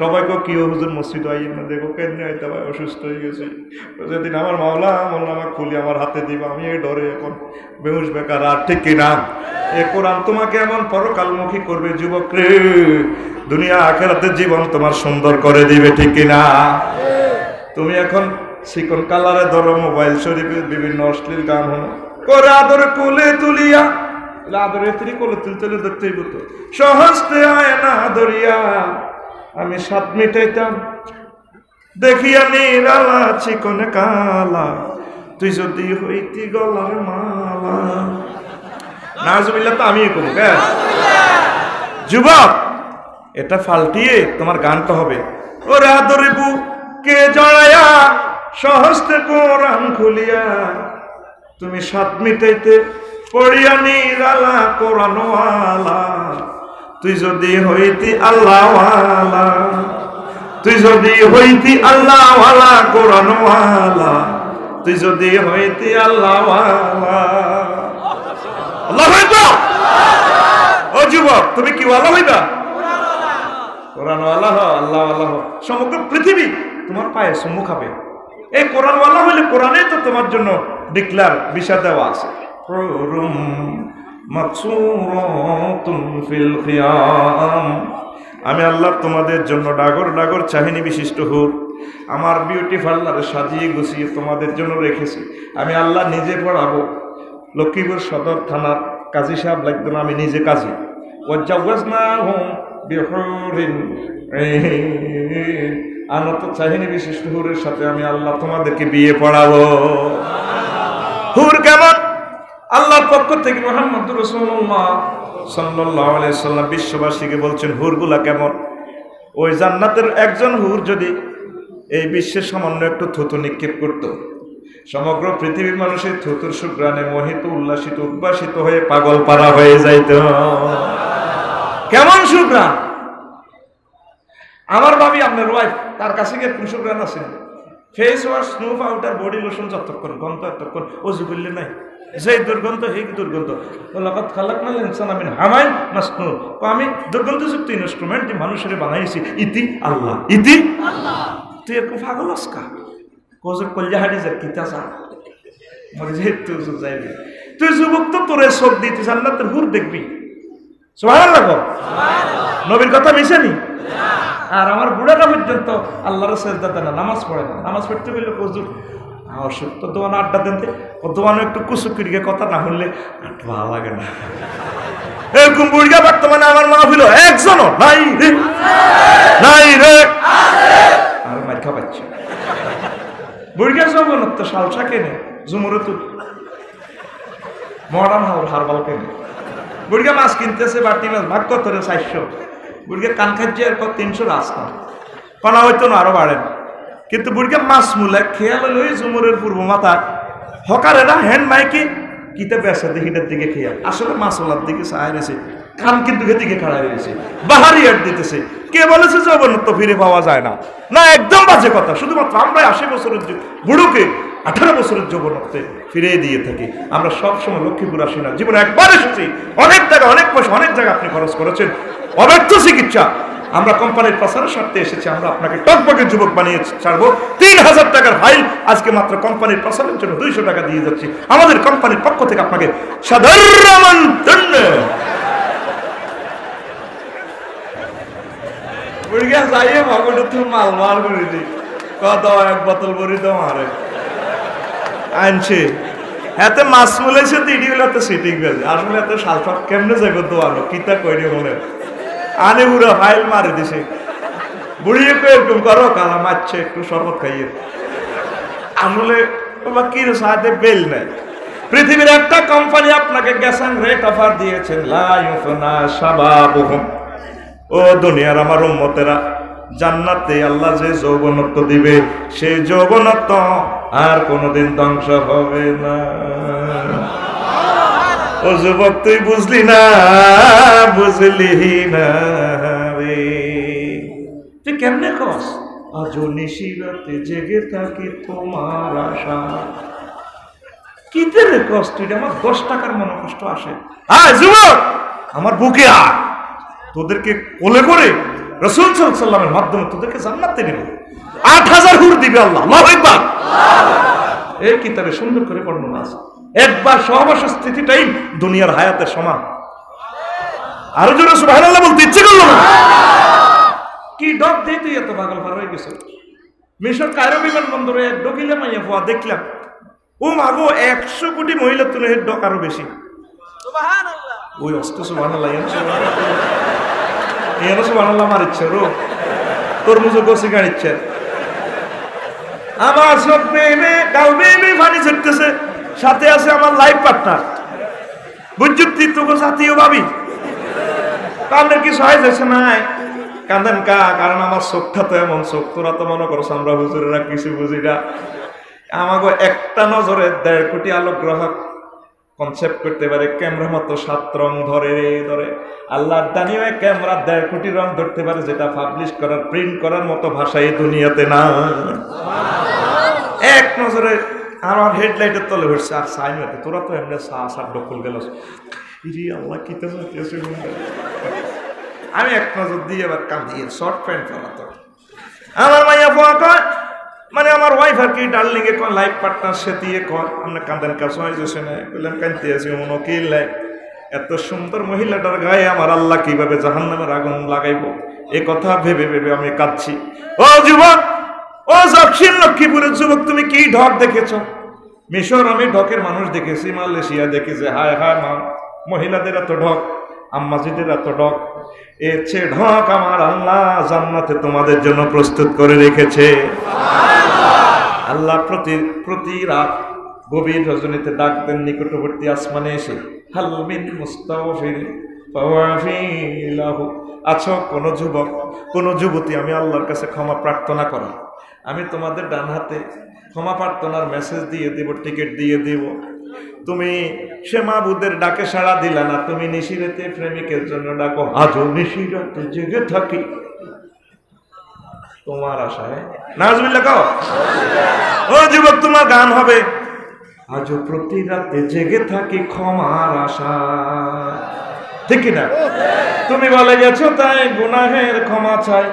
সবাইকে কি হুজুর মসজিদ আইন না, দেখো কেন আইতে ভাই অসুস্থ হয়ে গেছি। যেদিন আমার মাওলা আমলনামা খুলি আমার হাতে দিব, আমি এই ডরে এখন বেহুশ বেকার। আর ঠিক কিনা? এ কোরআন তোমাকে এমন পরকালমুখী করবে যুবক রে, দুনিয়া আখিরাতের জীবন তোমার সুন্দর করে দিবে, ঠিক কিনা? তুমি এখন চিকন কালারে ধরো মোবাইল শরীফে বিভিন্ন অশ্লীল গান হলো করে আদরে কোলে তুলিয়া, আদরে তিনি কোলে তুলতে দেখতেই বলতো সহজতে আয় না ধরিয়া আমি স্বাদ মিটাইতাম দেখিয়া নিরালা চিকন কালা, তুই যদি হইতি গলার মালা। নাজুবিল্লাহ তো আমি করি। যুবক, এটা ফাল্টিয়ে তোমার গানটা হবে ওরে আদরে বুকে জড়াইয়া সহস্তে কোরআন খুলিয়া, তুমি স্বাদ মিটাইতে পড়িয়া নিরালা কোরআনওয়ালা, তুই যদি হইতি আল্লাহওয়ালা, তুই যদি হইতি আল্লাহওয়ালা কোরআনওয়ালা, তুই যদি হইতি আল্লাহওয়ালা। আল্লাহ হইবা। ও যুবক, তুমি কি ওয়ালা হইবা? কোরআনওয়ালা হও, আল্লাহওয়ালা হও। সমগ্র পৃথিবী তোমার পায়ে চুমু খাবে। এই কোরআনওয়ালা হইলে কোরআনে তো তোমার জন্য ডিক্লার বিষয় দেওয়া আছে। আমি আল্লাহ তোমাদের জন্য ডাগর ডাগর চাহিনি বিশিষ্ট হুর আমার বিউটি পার্লারে সাজিয়ে গুছিয়ে তোমাদের জন্য রেখেছি। আমি আল্লাহ নিজে পড়াবো। লক্ষ্মীপুর সদর থানার কাজী সাহেব লাগবে না, আমি নিজে কাজী। আনত চাহিনি বিশিষ্ট হুরের সাথে আমি আল্লাহ তোমাদেরকে বিয়ে পড়াবো। হুর কেমন? আল্লাহর পক্ষ থেকে মুহাম্মদুর রাসূলুল্লাহ সাল্লাল্লাহু আলাইহি সাল্লাম বিশ্ববাসীকে বলছেন হুরগুলা কেমন। ওই জান্নাতের একজন হুর যদি এই বিশ্বের সামান্য একটু থুতু নিক্ষেপ করত, সমগ্র পৃথিবীর মানুষের থুতুর সুঘ্রাণে মোহিত উল্লাসিত উদ্ভাসিত হয়ে পাগল পারা হয়ে যাইত। কেমন সুঘ্রাণ! আমার ভাবি আপনার ওয়াইফ, তার কাছে গিয়ে কোন সুঘ্রাণ আছে? Face wash, snow powder, body lotion যতক্ষণ গন্ধ এতক্ষণ অজু করলে নাই যে দুর্গন্ধ এই দুর্গন্ধ। লাকাদ খালাকনাল ইনসানা মিন হামাইন মাসনুন। আমি দুর্গন্ধযুক্ত ইনস্ট্রুমেন্ট মানুষের বানাইছি, ইতি আল্লাহ, ইতি আল্লাহ। তুই এরকম পাগল আজকা কজর কলজা হাড়ি যা কিতা যা মরে যে তুই যাইবি। তুই যুবক তো তোরে চোখ দিতে জান্নাতের হুর দেখবি। সুবহানাল্লাহ, সুবহানাল্লাহ। নবীর কথা মিশেনি। আর আমার বুড়াটা পর্যন্ত আল্লাহর সেজদা দেয় না, নামাজ পড়ে না। নামাজ পড়তে গেলে কজুর অসুখ তো দোয়ানো আড্ডা দেন, ও দোয়ানো একটু কুসুকিরিকে কথা না শুনলে ভালো লাগে না। এরকম বুড়িয়া বর্তমানে আমার মাহফিল একজনও নাই রে, নাই রে। আর মাইকা পাচ্ছে বুড়িয়া যৌবনত্ব শালসা কেনে, জুমুরত মডার্ন হারবাল কেনে। বুড়িয়া মাছ কিনতেছে, বাটি মাছ ভাগ কত রে 400। বুড়িয়া কান খাচ্ছে আর 300 রাস্তা পানা হইতো না, আরো বাড়েন। কিন্তু বুড়িকে মাছ মূলে খেয়াল হলো জুমুরের পূর্ব মাথা হকারেরা হ্যান্ড মাইকে কিতে বেসা দিকের দিকে খেয়াল, আসলে মাছওয়ালার দিকে চায় রয়েছে, কান কিন্তু দিকে খাড়া রয়েছে, বাহারি অ্যাড দিতেছে। কে বলেছে যৌবনত্ব ফিরে পাওয়া যায় না? না, একদম বাজে কথা। শুধুমাত্র আমরা 80 বছরের বুড়োকে 18 বছরের যৌবনত্বে ফিরিয়ে দিয়ে থাকি। আমরা সবসময় লক্ষ্মীপুর আসি না, জীবনে একবার এসেছি। অনেক জায়গা, অনেক পয়সা, অনেক জায়গা আপনি খরচ করেছেন, অব্যর্থ চিকিৎসা। আমরা কোম্পানির প্রচারের স্বার্থে এসেছি, আমরা আপনাকে টকবকে যুবক বানিয়ে ছাড়বো। 3000 টাকার ফাইল আজকে মাত্র কোম্পানির প্রচারের জন্য 200 টাকা দিয়ে যাচ্ছি। আমাদের কোম্পানির পক্ষ থেকে আপনাকে সাধারণ যাইয়ে ভগবান তুমি মাল মার করে দিই কত এক বোতল বড়ি তো মারে আনছে এতে মাছ মূলেছে তিডি গুলো তো সিটিং গেছে। আসলে এত সালফা কেমনে যাইব দোয়ানো কিতা কইনি বলে আনে পুরো ফাইল মারে দিছে। বুড়িয়ে এরকম করো, কালা মারছে, একটু শরবত খাইয়ে। আসলে তোমার কি সাথে বেল নেই। পৃথিবীর একটা কোম্পানি আপনাকে গ্যাসান রেট অফার দিয়েছেন, লা ইউফনা শাবাবুহুম। ও দুনিয়ার আমার উম্মতেরা, জান্নাতে আল্লাহ যে যৌবনত্ব দিবে সেই যৌবনত্ব আর কোনোদিন ধ্বংস হবে না। ও যুবক, তুই বুঝলি না, বুঝলি না রে। তুই কেমনে কস? আজ নিশিরাতে জেগে থাকি তোমার আশা। কিতে রে কস তুই? আমার 10 টাকার মনে কষ্ট আসে। হ্যাঁ যুবক, আমার বুকে আয়, তোদেরকে কোলে করে রাসূল সাল্লাল্লাহু আলাইহি ওয়াসাল্লামের মাধ্যমে তোদেরকে জান্নাতে নেব। 8000 হুর দিবে আল্লাহ। আল্লাহু আকবার। এই কিতাবে সুন্দর করে বর্ণনা আছে। একবার সহবাসের স্থিতিটাই দুনিয়ার হায়াতের সমান। আরো জোরে সুবহানাল্লাহ বলতে ইচ্ছে করলো না। কি ডক দিয়ে তুই এত পাগল পার হয়ে গেছ? মিশর কায়রো বিমানবন্দরে এক ডকিলে মাইয়া ফোয়া দেখলাম, ও মাগো 100 কোটি মহিলা তুলে এর ডক আরো বেশি। সুবহানাল্লাহ। ওই অস্ত সুবহানাল্লাহ এর সুবহানাল্লাহ মারিচ্ছে রো তোর মুজো গোসি গাড়িচ্ছে। আমার সব প্রেমে কালবে পানি ঝরতেছে, সাথে আছে আমার লাইফ পার্টনার। বুঝুক্তি তোকে সাথীও ভাবি কান্দের কি সহায় যাচ্ছে নাই কান্দেন কা, কারণ আমার চোখটা তো এমন চোখ, তোরা তো মনে করো আমরা হুজুরেরা কিছু বুঝি না। আমাকে একটা নজরে 1.5 কোটি আলোক গ্রাহক কনসেপ্ট করতে পারে, ক্যামেরা মতো 7 রং ধরে আল্লাহর দানিও ক্যামেরা 1.5 কোটি রং ধরতে পারে, যেটা পাবলিশ করার প্রিন্ট করার মতো ভাষা এই দুনিয়াতে না। এক নজরে আমার হেডলাইটের তলে উঠছে, আর সাইন হতে তোরা তো এমনি সার ডকল গেল, আল্লাহ কি তো আমি এক নজর দিয়ে এবার কাঁদিয়ে শর্ট প্যান্ট ফেলাতো। আমার মাইয়া ফোয়া কয়, মানে আমার ওয়াইফ আর কি ডার্লিং এ কয় লাইফ পার্টনার সে দিয়ে কয় আমরা কাঁদেন কাছে হয়ে যাচ্ছে না, বললাম কাঁদতে আছি মনে কি লাই এত সুন্দর মহিলাটার গায়ে আমার আল্লাহ কিভাবে জাহান্নামের আগুন লাগাইবো, এ কথা ভেবে ভেবে আমি কাঁদছি। ও যুবক, ও দক্ষিণ লক্ষ্মীপুরের যুবক, তুমি কি ঢক দেখেছ? মিশর আমি ঢকের মানুষ দেখেছি, মালয়েশিয়া দেখেছি, হায় হায় মা মহিলাদের এত ঢক, আম্মাজিদের এত ঢক, এর চেয়ে ঢক আমার আল্লাহ জান্নাতে তোমাদের জন্য প্রস্তুত করে রেখেছে। আল্লাহ প্রতি রাত গভীর রজনীতে ডাক দেন নিকটবর্তী আসমানে এসে, হাল মিন মুস্তাগফির ফাওয়াফিলাহু, আছো কোন যুবক কোন যুবতী আমি আল্লাহর কাছে ক্ষমা প্রার্থনা করো, আমি তোমাদের ডান হাতে ক্ষমা প্রার্থনার মেসেজ দিয়ে দেব, টিকিট দিয়ে দেব। তুমি সে মাহবুদের ডাকে সাড়া দিলা না, তুমি নিশিরাতে প্রেমিকের জন্য ডাকো, আজও নিশিরাতে জেগে থাকি তোমার আশায়। নাজবিল্লাহ কও। ও যুবক, তোমার গান হবে, আজও প্রতি রাতে জেগে থাকি ক্ষমার আশায়, ঠিক কিনা? তুমি বলে গেছো তাই গুনাহের ক্ষমা চাই,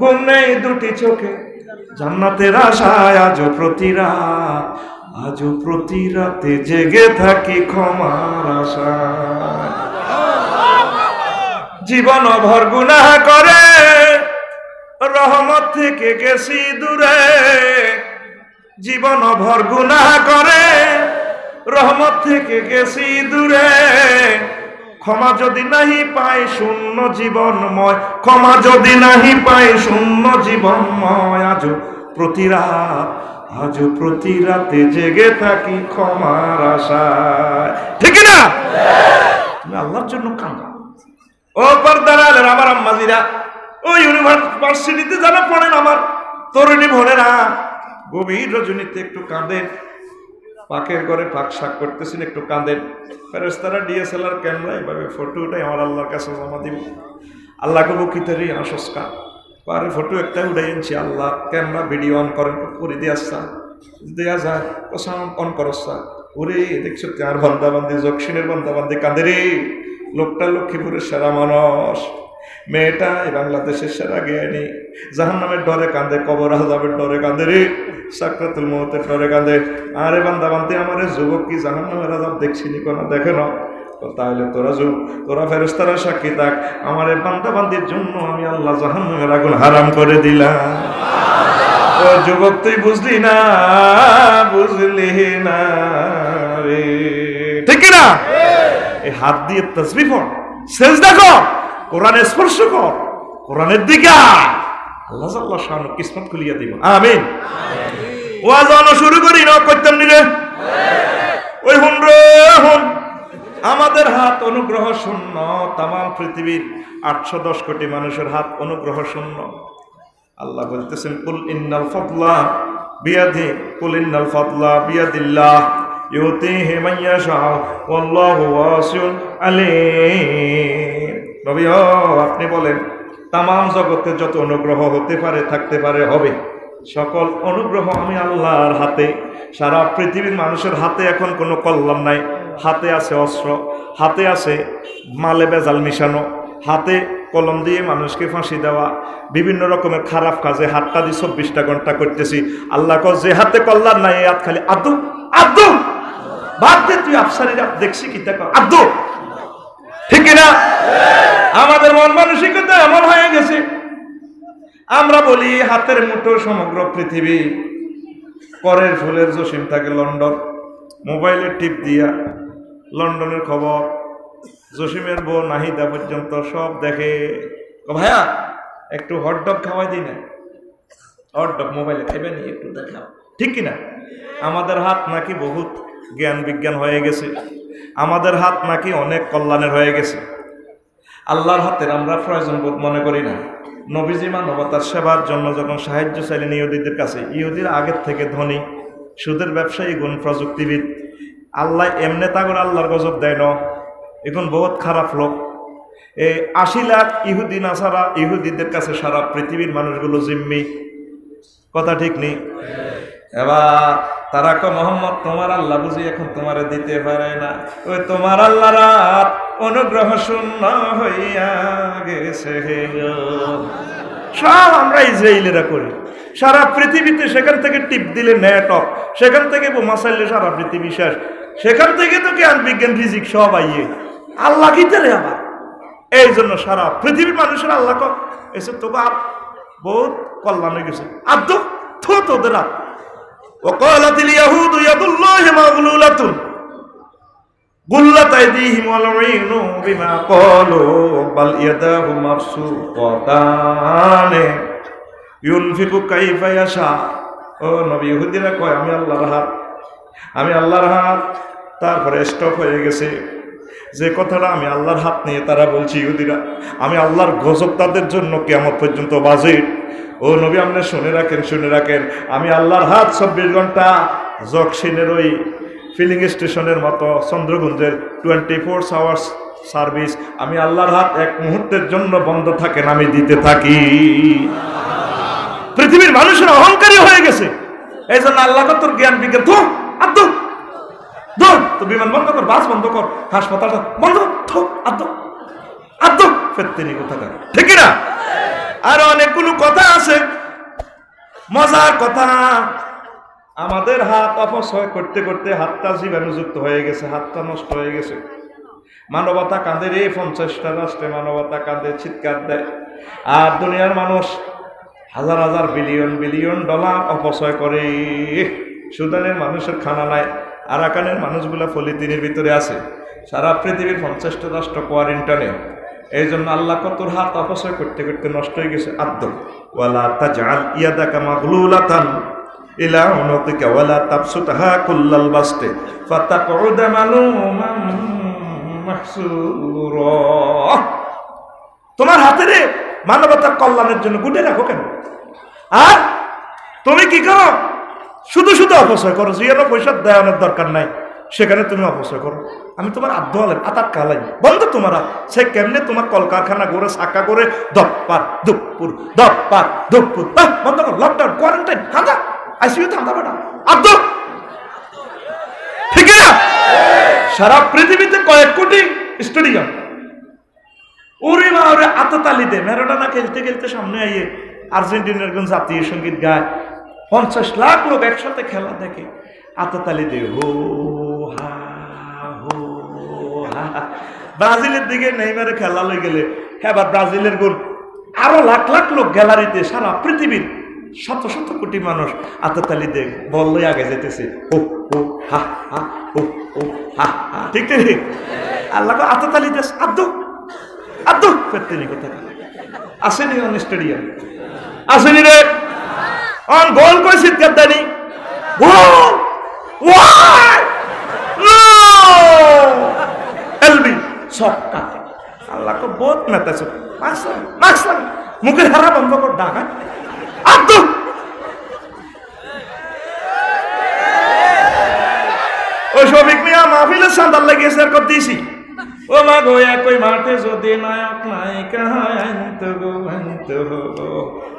গুম নেই 2টি চোখে জান্নাতের আশায়, আজও প্রতি রাতে জেগে থাকি ক্ষমার আশায়। জীবন ভর গুনাহ করে রহমত থেকে গেছি দূরে, জীবন ভর গুনাহ করে রহমত থেকে গেছি দূরে, ক্ষমা যদি নাহি পাই শূন্য জীবনময়, ক্ষমা যদি নাহি পাই শূন্য জীবনময়, আজও প্রতি রাতে জেগে থাকি ক্ষমার আশায়, ঠিক না? তুমি আল্লাহর জন্য কাঁদো। ও পর্দার আলের আমার আম্মাজিরা, ও ইউনিভার্সিটিতে যারা পড়েন আমার তরুণী বোনেরা, গভীর রজনীতে একটু কাঁদেন, পাকের ঘরে পাক শাক করতেছেন, একটু কাঁদেন, ফেরেশতারা ডিএসএলআর ক্যামেরা এভাবে ফটো উঠাই আমার আল্লাহর কাছে জমা দিব। আল্লাহকে বুকিতে আসস্কা পারে ফটো একটা উঠাই আনছি, আল্লাহ ক্যামেরা ভিডিও অন করেন করে দেয়া যায়, সাউন্ড অন করসা, ওরে দেখছো আর বন্দাবান্দি জকশিনের বন্দাবান্দি কাঁদে রে, লোকটা লক্ষ্মীপুরের সেরা মানুষ, মেয়েটা বাংলাদেশের সেরা জ্ঞানী, জাহান্নামের ডরে কাঁদে, কবর আযাবের ডরে কাঁদে রে, সাকরাতুল মউতের ডরে কাঁদে। আরে বান্দাবান্দি আমারে যুবক কি জাহান্নামের আযাব দেখছিনি কোনো? দেখে না, তাহলে তোরা ফেরেশতারা সাক্ষী থাক, আমার বান্দাবান্দির জন্য আমি আল্লাহ জাহান্নামের আগুন হারাম করে দিলাম। ও যুবক, তুই বুঝলি না রে, ঠিক না? এই হাত দিয়ে তাসবিহ পড়, সেজদা কর, কোরআনে স্পর্শ কর, কোরআনের দিকে আল্লাহ আল্লাহ শান কিসমত খুলিয়া দিব। আমিন। ওয়াজ আনো শুরু করি না করতাম নিলে ওই হুন আমাদের হাত অনুগ্রহ শূন্য, তাম পৃথিবীর 810 কোটি মানুষের হাত অনুগ্রহ শূন্য। আল্লাহ বলতেছেন কুল ইন্নাল ফাদলা বিয়াদিল্লাহ ইউতিহি মান ইয়াশা ওয়াল্লাহু ওয়াসিউন আলীম। নবী আপনি বলেন তামাম জগতে যত অনুগ্রহ হতে পারে, থাকতে পারে, হবে, সকল অনুগ্রহ আমি আল্লাহর হাতে। সারা পৃথিবীর মানুষের হাতে এখন কোনো কল্যাণ নাই। হাতে আছে অস্ত্র, হাতে আছে মালে বেজাল মিশানো, হাতে কলম দিয়ে মানুষকে ফাঁসি দেওয়া, বিভিন্ন রকমের খারাপ কাজে হাতটা দিয়ে 24টা ঘন্টা করতেছি। আল্লাহ কয় যে হাতে কল্যাণ নাই এই হাত খালি আদু আদু ভাবতে তুই আফসারিরা দেখছি কি দেখো আদু, ঠিক না? আমাদের মন মানসিকতা এমন হয়ে গেছে, আমরা বলি হাতের মুঠো সমগ্র পৃথিবী, করের ফুলের জসিম থাকে লন্ডন, মোবাইলের টিপ দিয়া লন্ডনের খবর, জসিমের বউ নাহিদা পর্যন্ত সব দেখে। ভাইয়া একটু হটডগ খাওয়াই দিই না, হটডগ মোবাইলে খাইবেন একটু দেখাও, ঠিক কিনা? আমাদের হাত নাকি বহুত জ্ঞান বিজ্ঞান হয়ে গেছে, আমাদের হাত নাকি অনেক কল্যাণের হয়ে গেছে। আল্লাহর হাতের আমরা প্রয়োজন বোধ মনে করি না। নবীজি মানবতার সেবার জন্য যখন সাহায্য চাইলেন ইহুদিদের কাছে, ইহুদির আগের থেকে ধনী, সুদের ব্যবসায়ী, গুণ প্রযুক্তিবিদ, আল্লাহ এমনি তাগর আল্লাহর গজব দেয় না, এখন বহুত খারাপ লোক। এই ৮০ লাখ ইহুদি নাসারা, ইহুদিদের কাছে সারা পৃথিবীর মানুষগুলো জিম্মি, কথা ঠিক নেই? এবার তারা কয় মোহাম্মদ তোমার আল্লাহ বুঝি এখন তোমারে দিতে পারে না, ওই তোমার আল্লাহ রাত অনুগ্রহ শূন্য হইয়া গেছে। সব আমরা ইসরায়েলিরা করি সারা পৃথিবীতে, সেখান থেকে টিপ দিলে নেট অফ, সেখান থেকে বোমা চাইলে সারা পৃথিবী শেষ, সেখান থেকে তো জ্ঞান বিজ্ঞান ফিজিক সব আইয়ে আল্লাহ কি রে আবার। এই জন্য সারা পৃথিবীর মানুষের আল্লাহ এসে তো বহুত কল্যাণ হয়ে গেছে। আব্দ থো তোদের আপ وقالت اليهود يد الله مغلولة غلت أيديهم ولعنوا بما قالوا بل يداه مبسوطتان ينفق كيف يشاء। ও নবী, ইহুদিরা কয় আমি আল্লাহর হাত, আমি আল্লাহর হাত, তারপরে স্টপ হয়ে গেছে। যে কথাটা আমি আল্লাহর হাত নিয়ে তারা বলছি ইহুদিরা, আমি আল্লাহর গজব তাদের জন্য কিয়ামত পর্যন্ত বাজেট। ও নবী আপনি শুনে রাখেন, শুনে রাখেন, আমি আল্লাহর হাত ২৪ ঘন্টা জকসিনের ওই ফিলিং স্টেশনের মতো চন্দ্রগঞ্জের 24 আওয়ার্স সার্ভিস, আমি আল্লাহর হাত এক মুহূর্তের জন্য বন্ধ থাকেন, আমি দিতে থাকি। পৃথিবীর মানুষের অহংকারী হয়ে গেছে, এই জন্য আল্লাহ তোর জ্ঞান বিজ্ঞান তো আব্দ ধর, তো বিমান বন্ধ কর, বাস বন্ধ কর, হাসপাতাল বন্ধ কর, আব্দ আব্দ ফেত্তেনি কোথাকার, ঠিক না? আর অনেকগুলো কথা আছে, মজার কথা। আমাদের হাত অপচয় করতে করতে হাতটা জীবাণুযুক্ত হয়ে গেছে, হাতটা নষ্ট হয়ে গেছে। মানবতা কাঁদে রে, 50টা রাষ্ট্রে মানবতা কাঁদে, চিৎকার দেয়। আর দুনিয়ার মানুষ হাজার হাজার বিলিয়ন বিলিয়ন ডলার অপচয় করে। সুদানের মানুষের খানা নাই, আরাকানের মানুষগুলা পলিথিনের ভিতরে আছে, সারা পৃথিবীর 50টা রাষ্ট্র কোয়ারেন্টাইনে। এই জন্য আল্লাহ কতর হাত অপচয় করতে করতে নষ্ট হয়ে গেছে। আব্দ ওয়ালা তাজআল ইয়াদাকা মাগলুলাতান ইলা উনুকিকা ওয়ালা তাবসুতহা কুল্লাল বাসতি ফাতাকউদা মালুমান মাহসুরা। তোমার হাতে রে মানবতার কল্যাণের জন্য গুটে রাখো কেন? আর তুমি কি করো? শুধু শুধু অপচয় করো, যেন পয়সা দেওয়ানোর দরকার নাই সেখানে তুমি অপচয় করো। আমি তোমার আধ্য হলেন আতার কালাই বন্ধ তোমার, সে কেমনে তোমার কলকারখানা করে সাকা করে দপ্পার দুপুর দপ্পার দুপুর বন্ধ কর, লকডাউন কোয়ারেন্টাইন হাঁদা আইসিইউতে হাঁদা বেটা আধ্য, ঠিক না? সারা পৃথিবীতে কয়েক কোটি স্টেডিয়াম, ওরে মা ওরে আততালি দে, ম্যারাডোনা খেলতে খেলতে সামনে আইয়ে আর্জেন্টিনার কোন জাতীয় সঙ্গীত গায়, 50 লাখ লোক একসাথে খেলা দেখে, আততালি দে হো হা হো হা। ব্রাজিলের দিকে নেইমারে খেলা লই গেলে এবার ব্রাজিলের গোল, আরো লাখ লাখ লোক গ্যালারিতে, সারা পৃথিবীর শত শত কোটি মানুষ আততালি দে, বল লই আগে যেতেছে হো হো হা হা হো হো হা হা, ঠিক ঠিক? আল্লাহ আততালি দে আব্দু আব্দু ফেরতেনি কথা আসেনি অন স্টেডিয়াম, আসেনি রে অন গোল কই চিৎকার দেনি, গোল ওয়াই নো এলবি ছক্কা। আল্লাহ কো বহুত মেতাছে, মাক্স মুখের হারা বন্ধ কর, ডাকা আব্দু ও শফিক মিয়া মাহফিলের সান্দাল লাগিয়েছে আর কর দিয়েছি। ও মা গো একই মাঠে যদি নায়ক নায়িকা আনতো গো আনতো,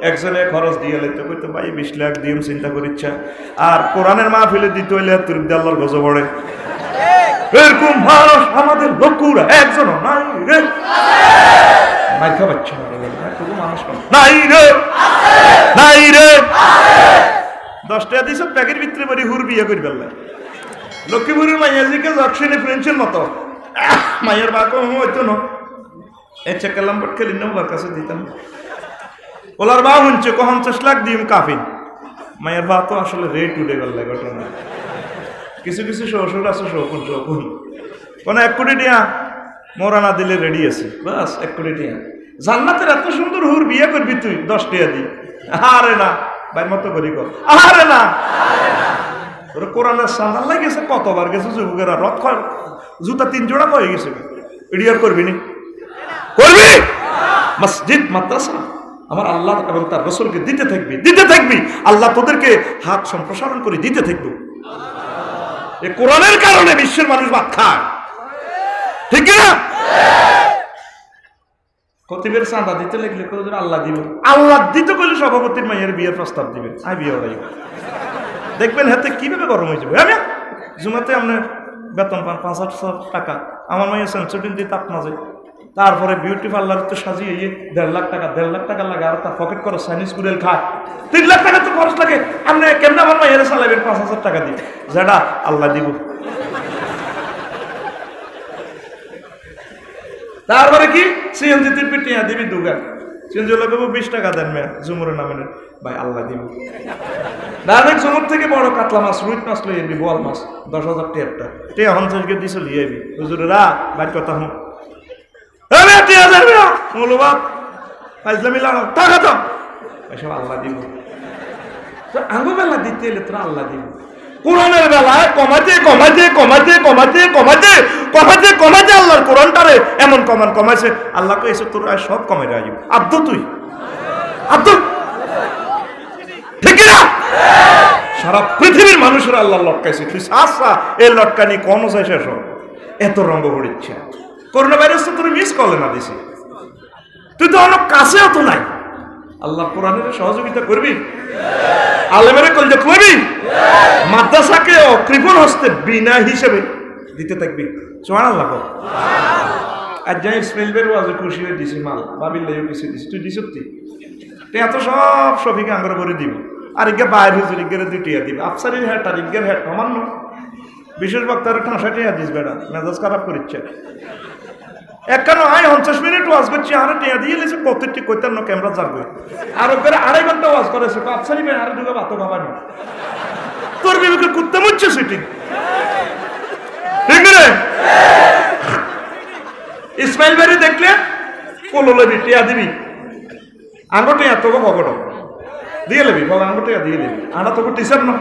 একজনে খরচ দিয়ে লেতো কইতো ভাই 20 লাখ দিম চিন্তা করিচ্ছা, আর কোরআনের মাহফিলে দিতে হইলে তুই আল্লাহর গজব পড়ে। এরকম মানুষ আমাদের লোকুরা একজন নাই রে, মাইকা বাচ্চা মানুষ নাই রে, নাই রে। 10 টাকা দিছ প্যাকের ভিতরে বলি হুর বিয়ে করি ফেললে, লক্ষ্মীপুরের মাইয়াজিকে জকশনে ফ্রেন্ডসের মতো মায়ের বাক হইতো না, এ চেকা লম্বট খেলি না ওর কাছে দিতাম, ওলার বা শুনছে 50 লাখ দিম কাফিন, মায়ের বা তো আসলে রেট উঠে গেল ঘটনা। কিছু কিছু শ্বশুর আছে শকুন শকুন, কোন 1 কোটি টিয়া মোরা না দিলে রেডি আছে, বাস 1 কোটি টিয়া। জান্নাতের এত সুন্দর হুর বিয়ে করবি তুই 10 টাকা দি, আরে না বাইর মতো করি কর, আরে না ওরা কোরআনের সান্দাল লাগেছে, কতবার গেছে যুবকেরা রথ খয় জুতা 3 জোড়া হয়ে গেছে, এডিয়ার করবি নি? করবি? মসজিদ মাদ্রাসা আমার আল্লাহ এবং তার রাসূলকে দিতে থাকবি, দিতে থাকবি, আল্লাহ তোদেরকে হাত সম্প্রসারণ করে দিতে থাকবে। এই কোরআনের কারণে বিশ্বের মানুষ ভাত খায়, ঠিক না? খতিবের চাঁদা দিতে লাগলে আল্লাহ দিব, আল্লাহ দিতে করলে সভাপতির মাইয়ের বিয়ের প্রস্তাব দিবেন, আই বিয়ে ওরাই দেখবেন হাতে কিভাবে গরম হয়ে যাবে। আমি জুমাতে আপনার বেতন পান 500 টাকা, আমার মাইয়ের সেন্সিটিভ দিয়ে তাপ না যায়, তারপরে বিউটি পার্লার তো সাজিয়ে 1.5 লাখ টাকা লাগে, আর তার পকেট করো চাইনিজ গুড়েল খায়, 3 লাখ টাকা তো খরচ লাগে। আপনি কেমন আমার মাইয়ের চালাবেন 5,000 টাকা দিয়ে, যেটা আল্লাহ দিব। তারপরে কি সিএনজি তুই টিয়া দিবি দুগা, সিএনজি লোক 20 টাকা দেন মেয়ে জুমুরের নামে, ভাই আল্লাহ দিব। ডাইরেক্ট জুমুর থেকে বড় কাতলা মাছ, রুইট মাছ লই এবি, বোয়াল মাছ 10,000 টাকা টিয়া 50 দিছে লিয়ে এবি, হুজুরেরা বাইর কথা হুম টিয়া যাবে না মৌলবাদ ফাইজলামি লাগাও টাকা তো এসব আল্লাহ দিব। তো আঙ্গু বেলা দিতে এলে তোরা আল্লাহ দিব। কোরআনের বেলায় কমাতে কমাতে কমাতে কমাতে কমাতে কমাতে কমাতে আল্লাহর কোরআনটারে এমন কমাইছে, আল্লাহকে এসে তোর সব কমে রাখবি। আব্দু তুই আব্দুল, ঠিক না? সারা পৃথিবীর মানুষের আল্লাহ লটকাইছে, তুই আচ্ছা এই লটকানি কোন চাই শেষ এত রঙ্গ পড়িচ্ছে। করোনা ভাইরাস তো তুই মিস করলে না দিছি, তুই তো অনেক কাছেও তো নাই। আল্লাহ কোরআনের সহযোগিতা করবি, আলেমের কলজা করবি, মাদ্রাসাকে কৃপণ হস্তে বিনা হিসেবে দিতে থাকবি। সুবহানাল্লাহ। আর যাই ইসমাইল ওয়াজে খুশি হয়ে দিছি, মাল বাবিল লাইও কিছু দিছি, তুই দিছ তুই এত সব সফিকে আঙ্গর করে দিব, আর ইগে বাইর হুজুর ইগের 2 টিয়া দিবি, আফসারির হ্যাট আর ইগের হ্যাট অমান্য, বিশেষ বক্তার 68 টিয়া দিস বেড়া, মেজাজ খারাপ করিচ্ছে। একখানো 50 মিনিট ওয়াজ করছি, আর টিয়া দিয়ে লেছে প্রত্যেকটি কইতার না ক্যামেরা যাবে, আর ওকে 2.5 ঘন্টা ওয়াজ করেছে, আফসারি ভাই আর দুটো বাতো খাবার না, তোর বিবেকে কুত্তে মুচ্ছে সিটি, ঠিক রে? ইসমাইল ভাই দেখলে কোলো লবি টিয়া দিবি, আঙ্গটে তোকে পকেট দিয়ে লেবি, বল আঙ্গটে দিয়ে লেবি, আনা তোকে টিচার না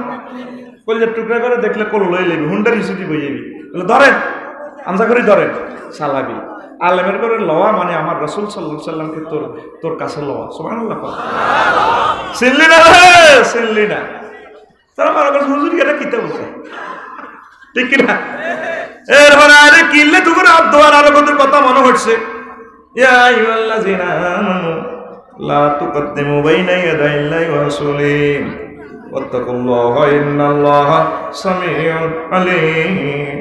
বলে টুকরা করে দেখলে কোলো লই লেবি, হুন্ডার ইস্যুটি বই যাবি, বলে ধরেন আমজা করে ধরেন সালাবি। আলেমের করে লওয়া মানে আমার রাসূল সাল্লাল্লাহু আলাইহি সাল্লামকে তোর কাছে লওয়া। সুবহানাল্লাহ। চিনলি না চিনলি না, তারা মনে করছে হুজুর এটা কিতা বলছে, ঠিক কিনা? এরপরে আরে কিনলে তোমার আব্দুয়ার আরো কত কথা মনে হচ্ছে, ইয়া আইয়ুহাল্লাযিনা আমানু লা তুকদ্দিমু বাইনা ইয়াদাইল্লাহি ওয়া রাসূলিহি ওয়াত্তাকুল্লাহা ইন্নাল্লাহা সামিউন আলীম।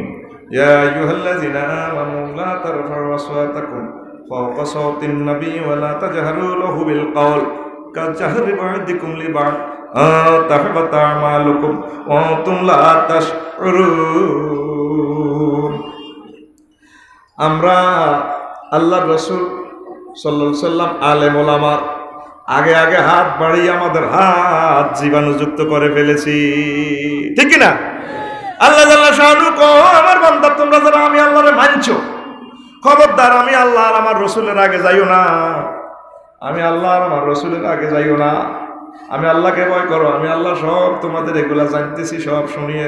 ইয়া আইয়ুহাল্লাযিনা আমানু লা তারফা'উ আসওয়াতাকুম ফাওকা সাওতিন নাবী ওয়া লা তাজহারু লাহু বিল কওল কাজহারি বা'দিকুম লিবা'দ তাহবাতা আমালুকুম ওয়া আনতুম লা তাশউরুন। আমরা আল্লাহর রাসূল সাল্লাল্লাহু আলাইহি সাল্লাম আলেম ওলামার আগে আগে হাত বাড়িয়ে আমাদের হাত জীবাণুযুক্ত করে ফেলেছি, ঠিক কি না? আল্লাহ জাল্লা শাআনু কো আমার বান্দা তোমরা যারা আমি আল্লাহরে মানছো, খবরদার আমি আল্লাহ আর আমার রাসূলের আগে যাইও না, আমি আল্লাহ আর আমার রাসূলের আগে যাইও না, আমি আল্লাহকে ভয় করো, আমি আল্লাহ সব তোমাদের এগুলা জানতেছি, সব শুনিয়ে।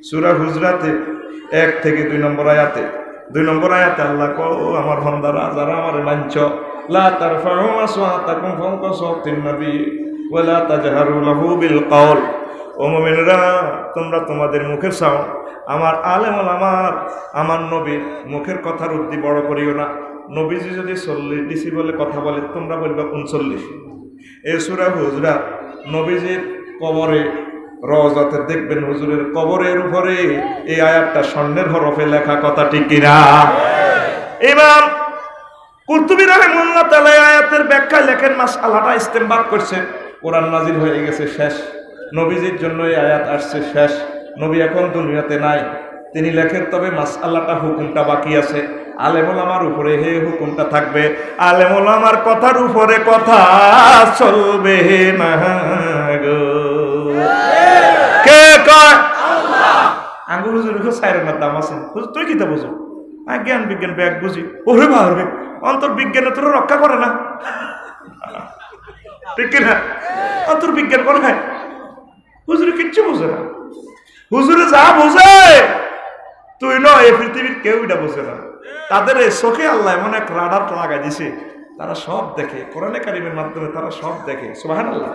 সূরা হুজরাতে 1 থেকে 2 নম্বর আয়াতে, 2 নম্বর আয়াতে আল্লাহ কো আমার বান্দারা যারা আমারে মানছো, লা তারফা'উ আসওয়াতাকুম ফাওকা সাওতিন নবী ওয়া লা তাজহারু লাহু বিল কওল। ও মুমিনরা তোমরা তোমাদের মুখের সাউন্ড আমার আলেম ওলামার আমার নবীর মুখের কথার উদ্দি বড় করিও না। নবীজি যদি 40 ডেসিবেলে কথা বলে তোমরা বলবা 39। এই সূরা হুজরাত নবীজির কবরে রওজাতে দেখবেন হুজুরের কবরের উপরে এই আয়াতটা স্বর্ণের হরফে লেখা, কথা ঠিক কিনা? ইমাম কুরতুবী রাহিমাহুল্লাহ তাআলা আয়াতের ব্যাখ্যা লেখেন, মাসআলাটা ইস্তেমবাত করছে, কোরআন নাজিল হয়ে গেছে শেষ, নবীজির জন্য এই আয়াত আসছে শেষ, নবী এখন দুনিয়াতে নাই, তিনি লেখেন তবে মাসআলাটা হুকুমটা বাকি আছে, আলেম ওলামার উপরে হে হুকুমটা থাকবে, আলেম ওলামার কথার উপরে কথা চলবে না গো। কে কয়? আল্লাহ। আঙ্গু হুজুর সাইরে না দাম আছে, হুজুর তুই কিতা বুঝো? জ্ঞান বিজ্ঞান ব্যাগ বুঝি, ওরে বাবা অন্তর্বিজ্ঞানে তোরা রক্ষা করে না, ঠিক কিনা? অন্তর্বিজ্ঞান করে খায়, হুজুরে কিচ্ছু বোঝে না, হুজুরে যা বোঝে তুই নয়, এই পৃথিবীর কেউ এটা বোঝে না। তাদের এই চোখে আল্লাহ এমন এক রাডার লাগাই দিছে, তারা সব দেখে, কোরআনে কারিমের মাধ্যমে তারা সব দেখে। সুবহানাল্লাহ।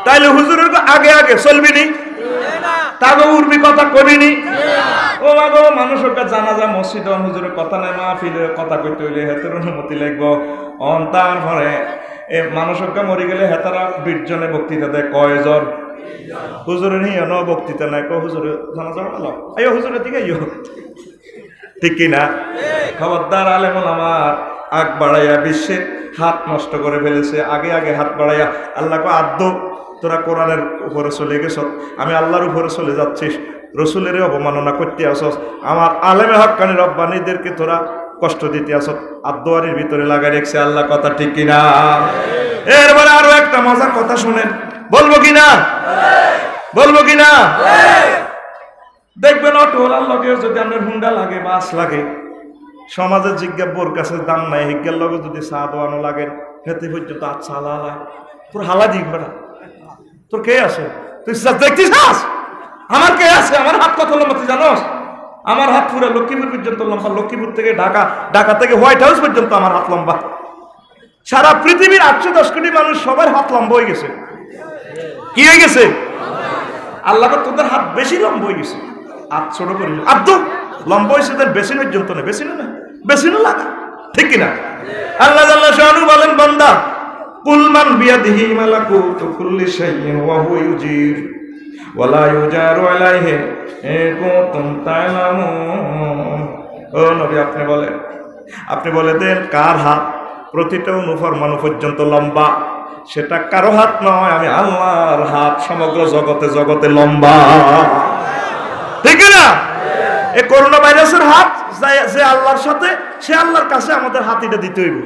তাইলে হুজুরের আগে আগে চলবিনি, তাগো উর্মি কথা কবিনি। ও মাগো মানুষকে জানাজা মসজিদ হুজুরের কথা নাই, মাহফিলের কথা কইতে হইলে হেতের অনুমতি লাগবো। তারপরে মানুষকে মরে গেলে হেতারা 20 জনে বক্তৃতা দেয়, কয়জন? হুজুরের হিয়ানো বক্তৃতা নাই, হুজুরের জানাজা ভালো, আইয়ো হুজুরের দিকে আইয়ো, ঠিক কিনা? খবরদার আলেমুল আমার আগ বাড়াইয়া বিশ্বে হাত নষ্ট করে ফেলেছে। আগে আগে হাত বাড়াইয়া আল্লাহকে আদ্য তোরা কোরআনের উপরে চলে গেছ, আমি আল্লাহর উপরে চলে যাচ্ছিস, রসুলের অবমাননা করতে আসস, আমার আলেমে হক্কানি রব্বানীদেরকে তোরা কষ্ট দিতে আসস, আদ্দোয়ারির ভিতরে লাগাই রেখেছে। আল্লাহ কথা ঠিক কিনা? এরপরে আরো একটা মজার কথা শুনেন, বলবো কিনা? বলবো কিনা? দেখবেন অটোওয়ালার লগে যদি আপনার হুন্ডা লাগে, বাস লাগে, সমাজের জিজ্ঞাবোর কাছে দাম নাই, হিজ্ঞার লগে যদি চা দোয়ানো লাগে, হেতে পর্যন্ত আচ্ছা হালা, তোর হালা দিবে না, তোর কে আছে? তুই দেখছিস আমার কে আছে? আমার হাত কত লম্বা তুই জানোস? আমার হাত পুরো লক্ষ্মীপুর পর্যন্ত লম্বা, লক্ষ্মীপুর থেকে ঢাকা, ঢাকা থেকে হোয়াইট হাউস পর্যন্ত আমার হাত লম্বা। সারা পৃথিবীর 810 কোটি মানুষ সবার হাত লম্বা হয়ে গেছে। কি হয়ে গেছে? আল্লাহ তোদের হাত বেশি লম্বা হয়ে গেছে, হাত ছোট করি আব্দু লম্বা হয়েছে, তার বেশি পর্যন্ত না, বেশি না, বেশি না লাগা, ঠিক কিনা? আল্লাহ জাল্লা শানু বলেন, বান্দা কুল মান বিয়াদিহি মালাকুতু কুল্লি শাইইন ওয়া হুয়া ইউজির ওয়ালা ইউজারু আলাইহি ইন কুনতুম তা'লামুন। ও নবী আপনি বলে দেন কার হাত প্রতিটা অনুফরমান পর্যন্ত লম্বা? সেটা কারো হাত নয়, আমি আল্লাহর হাত সমগ্র জগতে জগতে লম্বা, ঠিক না? এই করোনা ভাইরাসের হাত যে আল্লাহর সাথে, সে আল্লাহর কাছে আমাদের হাতিটা দিতে হইব।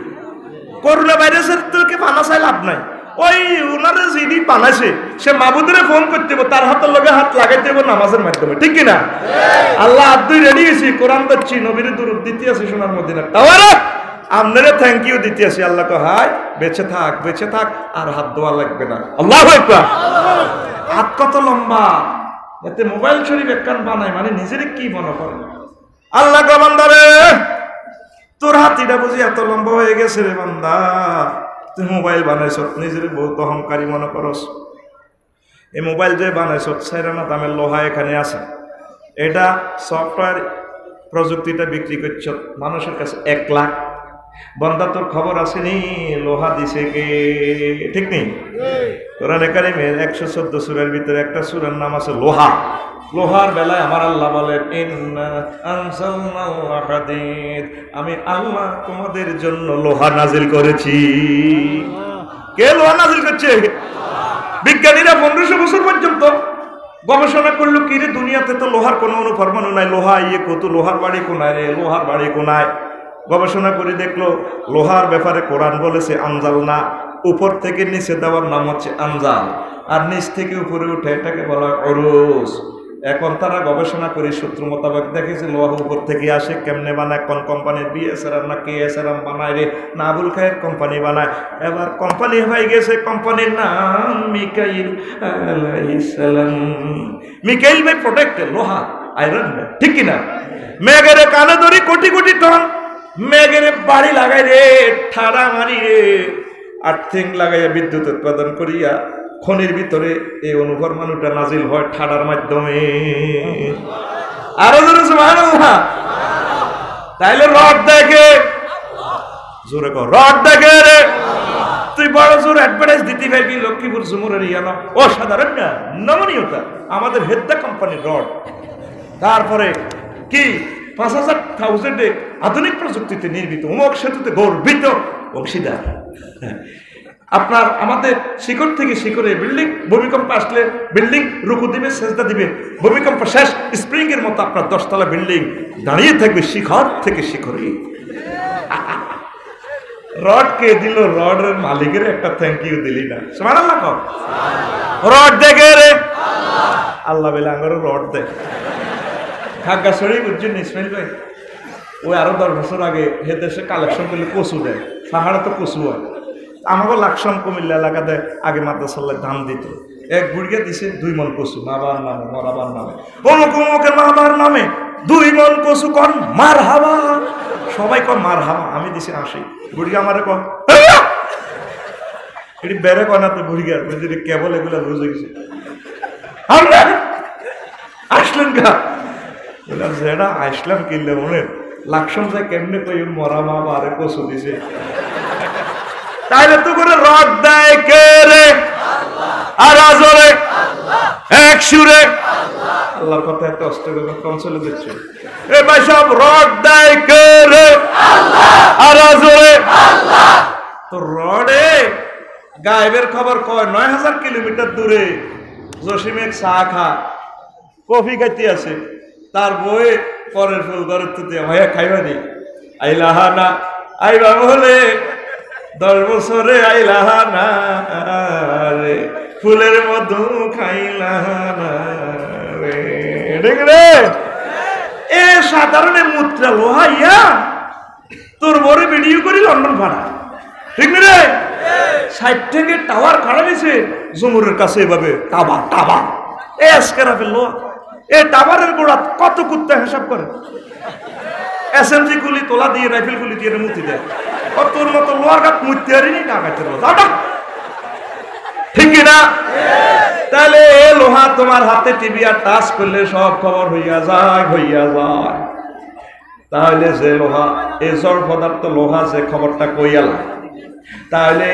করোনা ভাইরাসের তোকে পানা চাই লাভ নাই, ওই ওনারে যিনি বানাইছে সে মাবুদরে ফোন করতে হবে, তার হাতের লগে হাত লাগাইতে হবে নামাজের মাধ্যমে, ঠিক কিনা? আল্লাহ আব্দুই রেডি হয়েছি, কোরআন দিচ্ছি, নবীর দুরূদ দিতে আছি সোনার মদিনা, তাহলে আপনারে থ্যাংক ইউ দিতে আসি। আল্লাহ কো হাই বেঁচে থাক, বেঁচে থাক, আর হাত ধোয়া লাগবে না। আল্লাহু আকবার। হাত কত লম্বা, এতে মোবাইল শরীফ একখান বানায়, মানে নিজের কি মনে করে? আল্লাহ কো বান্দারে তোর হাতিটা বুঝি এত লম্বা হয়ে গেছে রে বান্দা, তুই মোবাইল বানাইছ, নিজের বহুত অহংকারী মনে করস। এই মোবাইল যে বানাইছ সেরানা দামের লোহা এখানে আছে, এটা সফটওয়্যার প্রযুক্তিটা বিক্রি করছ মানুষের কাছে 1 লাখ। বান্দা তোর খবর আসেনি লোহা দিছে কে? ঠিক নেই? কোরআনে কারিমের 114 সূরার ভিতরে একটা সূরার নাম আছে লোহা। লোহার বেলায় আমার আল্লাহ বলেন, ইন্না আনসালনাল হাদিদ, আমি আল্লাহ তোমাদের জন্য লোহা নাজিল করেছি। কে লোহা নাজিল করছে? বিজ্ঞানীরা 1500 বছর পর্যন্ত গবেষণা করলো, কি রে দুনিয়াতে তো লোহার কোনো অনুপরমাণু নাই, লোহা ইয়ে কত, লোহার বাড়ি কোনায় রে, লোহার বাড়ি কোনায়। গবেষণা করে দেখলো লোহার ব্যাপারে কোরআন বলেছে আনজালনা, উপর থেকে নিচে দেওয়ার নাম হচ্ছে আনজাল, আর নিচ থেকে উপরে উঠে এটাকে বলা হয় অরুজ। এখন তারা গবেষণা করে সূত্র মোতাবেক দেখেছে লোহা উপর থেকে আসে, কেমনে বানায়, কোন কোম্পানির বিএসআরএম না কেএসআরএম বানায় রে, না আবুল খায়ের কোম্পানি বানায়। এবার কোম্পানি হয়ে গেছে, কোম্পানির নাম মিকাইল আলাইহিস সালাম। মিকাইল ভাই প্রোটেক্টেড লোহা, আয়রন, ঠিক কিনা? মেঘের কানে ধরি কোটি কোটি টন, মেঘের বাড়ি লাগাই রে, ঠাড়া মারি রে, আর্থিং লাগাইয়া বিদ্যুৎ উৎপাদন করিয়া খনির ভিতরে এই অনুপরমাণুটা নাজিল হয় ঠাডার মাধ্যমে। আরো জোরে সুবহানাল্লাহ। তাইলে রড দেখে, জোরে কর, রড দেখে রে, তুই বড় জোর অ্যাডভার্টাইজ দিতে পারবি লক্ষ্মীপুর ঝুমুরের ইয়ানো অসাধারণ না নমনীয়তা, আমাদের হেদ্দা কোম্পানির রড। তারপরে কি 5000 আধুনিক প্রযুক্তিতে নির্মিত অমুক সেতুতে গর্বিত অংশীদার। আপনার আমাদের শিকড় থেকে শিকড়ে বিল্ডিং, ভূমিকম্প আসলে বিল্ডিং রুকু দিবে, সেজদা দিবে, ভূমিকম্প শেষ স্প্রিং এর মতো আপনার 10 তলা বিল্ডিং দাঁড়িয়ে থাকবে শিখর থেকে শিখরে। রড কে দিল? রডের মালিকের একটা থ্যাংক ইউ দিলি না? সুবহানাল্লাহ। কর রড দেখে রে আল্লাহ বেলা আঙ্গরে রড দেয়। খাগড়াছড়ি বুঝছেন ইসমাইল ভাই, ওই আরো 10 বছর আগে হে দেশে কালেকশন করলে কচু দেয়, পাহাড়ে তো কচু হয়। আমাকে লাকসাম কুমিল্লা এলাকাতে আগে মাদ্রাসাল্লাহ ধান দিত, এক বুড়িয়া দিছে 2 মন কচু, মাবার নামে মরাবার নামে, অমুক অমুকের মাবার নামে 2 মন কচু, কন মার হাবা সবাই কয় মারহাবা, আমি দিছি 80। বুড়িগা আমারে কয় এটি বেড়ে কয় না তো বুড়িগার বুঝলি কেবল এগুলো বুঝে গেছে। আমরা আসলেন কা বললাম যেটা আসলাম কিনলে মনে লাকসম যায় কেমনে কই মরা মা আরে কচু দিছে। তাইলে তো করে রড দেয় কে রে? আর আজরে এক সুরে আল্লাহর কথা এত অস্ত কম চলে দিচ্ছে। এ ভাই সব রড দেয় কে রে? আর আজরে তো রডে গায়েবের খবর কয় 9000 কিলোমিটার দূরে জসিম এক চা খা কফি খাইতে আছে, তার বই পরের ফুল ঘরের তো দিয়ে ভাইয়া খাইবা নি আইলাহা না আইবা বলে 10 বছরে আইলাহা না রে ফুলের মধু খাইলাহা না রে। ঠিক রে? এ সাধারণ মুদ্রা লোহাইয়া তোর বড় ভিডিও করি লন্ডন ভাড়া। ঠিক রে? 60 থেকে টাওয়ার খাড়া দিয়েছে জমুরের কাছে এভাবে টাবা টাবা এ আজকেরা ফেললো। এ টাওয়ারের গোড়া কত কুত্তা হিসাব করে এসএমজি গুলি তোলা দিয়ে রাইফেল গুলি দিয়ে মুতি দেয়। তোর মতো লোহার গাছ মুততে পারিনি টাকাতে ঠিক কিনা? তাহলে এ লোহা তোমার হাতে টিভি আর টাচ করলে সব খবর হইয়া যায় হইয়া যায়। তাহলে যে লোহা এ জড় পদার্থ লোহা যে খবরটা কইয়ালা, তাহলে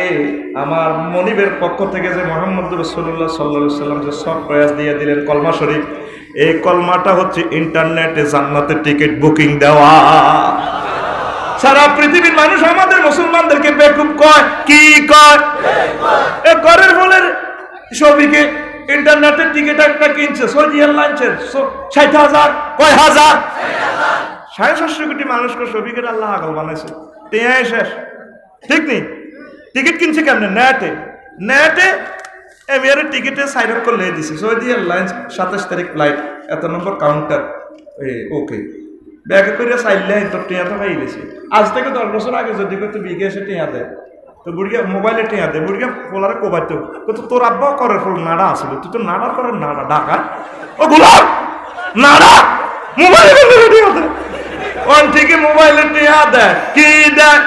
আমার মনিবের পক্ষ থেকে যে মুহাম্মদ রাসূলুল্লাহ সাল্লাল্লাহু আলাইহি সাল্লাম যে সব প্রয়াস দিয়ে দিলেন কলমা শরীফ, এই কলমাটা হচ্ছে ইন্টারনেটে জান্নাতের টিকিট বুকিং দেওয়া। সারা পৃথিবীর মানুষ আমাদের মুসলমানদেরকে বেকুব কয়, কি কয়? এ করের ফলের ছবিকে ইন্টারনেটের টিকিট একটা কিনছে সৌদি এয়ারলাইন্সের 60,000 কয় হাজার 750 কোটি মানুষকে ছবিকে আল্লাহ আগল বানাইছে টেয়াই শেষ। ঠিক নেই? টিকিট কিনছে কেমনে? নেটে নেটে এমিয়ারের টিকিটে সাইন আপ করলে দিছে সৌদি এয়ারলাইন্স 27 তারিখ ফ্লাইট এত নম্বর কাউন্টার ওকে ব্যাগে করে চাইলে তোর টিয়া তো খাই গেছে। আজ থেকে 10 বছর আগে যদি তো বিঘে এসে টিয়া দেয় তো বুড়িয়া মোবাইলে টিয়া দেয় বুড়িয়া পোলারে কোবাইতো তো তোর আব্বা করে ফল নাড়া আসলো তুই তো নাড়া করে নাড়া ডাকা ও গোলাপ নাড়া মোবাইলে টিয়া দেয় ওন থেকে মোবাইলে টিয়া দেয় কি দেয়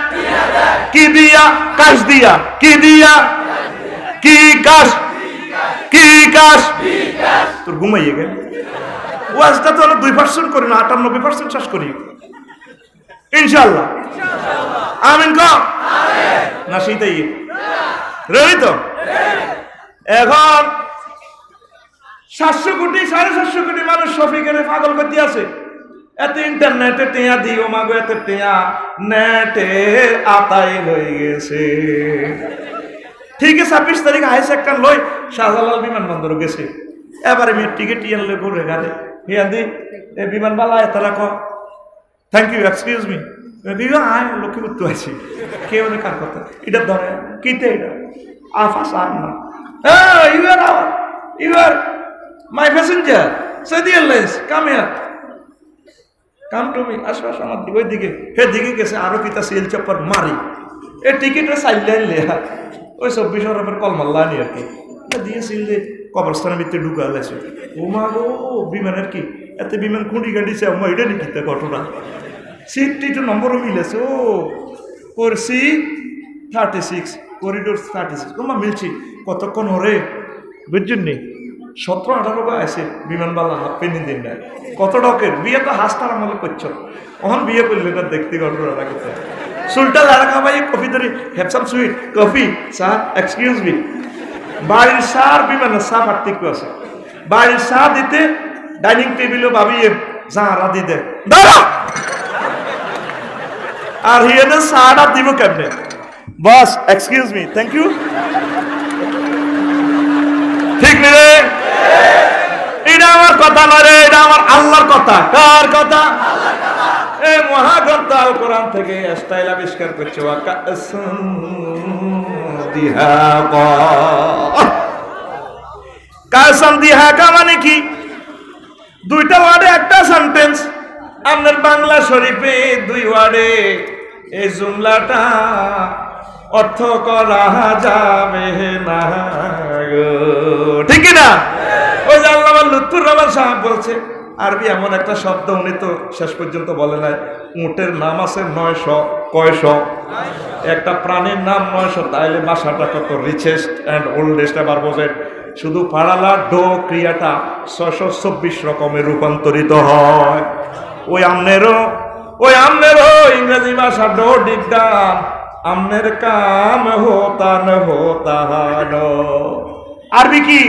কি দিয়া কাশ দিয়া কি দিয়া কি কাশ কি কাশ তোর ঘুমাইয়ে গেল। ওয়াজটা তো 2% করি না 98% চাষ করি ইনশাআল্লাহ। আমিন কর না সেইটাই রেডি তো? এখন 700 কোটি 750 কোটি মানুষ শফিকের পাগল করতে আছে এত ইন্টারনেটে টেয়া দিও মাগো এত টেয়া নেটে আতাই হয়ে গেছে। ঠিক আছে 26 তারিখ আইসে একটা লই শাহজালাল বিমানবন্দর গেছে এবারে আমি টিকিট ইয়ানলে ঘুরে গাড়ি হিয়া দি এ বিমান বালা এত রাখো থ্যাংক ইউ এক্সকিউজ মি দিও আয় লক্ষ্মীপুর তো আছি কে বলে কার কথা এটা ধরে কিতে এটা আফাস আর না you are my passenger Saudi airlines come here come to me আসো আসো আমার ওই দিকে হে দিকে গেছে আরো কিতা সেল চপ্পর মারি এ টিকিটে সাইলেন লেয়া ওই 24 রুপির কলমাল্লা নি আর কি দিয়েছিল যে কবরস্থানের ভিতরে ঢুকা গেছে ও মা গো বিমানের কি এত বিমান খুঁড়ি গাড়িছে আমার এটা নি কিতা ঘটনা সিটটি তো নম্বরও মিলেছে ও করছি 36 করিডোর 36 তোমার মিলছি কতক্ষণ ওরে বুঝছেন নি 17-18 বা আছে বিমানবালা হাফ পেনি দিন না কত ডকের বিয়ে তো হাসতার আমলে করছো ওখান বিয়ে করলে এটা দেখতে ঘটনা করতে সুলটা লাড়া খাবাই কফি ধরে হ্যাভ সাম সুইট কফি চা এক্সকিউজ মি বাড়ির সার বিমানের চা পার্থক্য আছে বাড়ির চা দিতে ডাইনিং টেবিলও ভাবিয়ে জাঁরা দিতে দাঁড়া আর হিয়াদের চাটা দিব কেমনে বস এক্সকিউজ মি থ্যাংক ইউ ঠিক নেই রে এটা আমার কথা নয় রে এটা আমার আল্লাহর কথা কার কথা এই মহাগ্রন্থ আল কোরআন থেকে স্টাইল আবিষ্কার করছে কাসম দিহাকা মানে কি দুইটা ওয়ার্ডে একটা সেন্টেন্স আপনার বাংলা শরীফে 2 ওয়ার্ডে এই জুমলাটা অর্থ করা যাবে না ঠিক না ওই যে আল্লামা লুৎফুর রহমান সাহেব বলছে আরবি এমন একটা শব্দ উনি তো শেষ পর্যন্ত বলে নাই। উটের নাম আছে 900, কয়শো? একটা প্রাণীর নাম 900, তাইলে ভাষাটা কত রিচেস্ট অ্যান্ড ওল্ডেস্ট। এবার বোঝেন, শুধু পাড়ালা ডো ক্রিয়াটা 624 রকমের রূপান্তরিত হয়। ওই আমনেরও ইংরেজি ভাষা ডো ডিগডাম, আমনের কাম হোতা ন হোতা ন। আরবি কি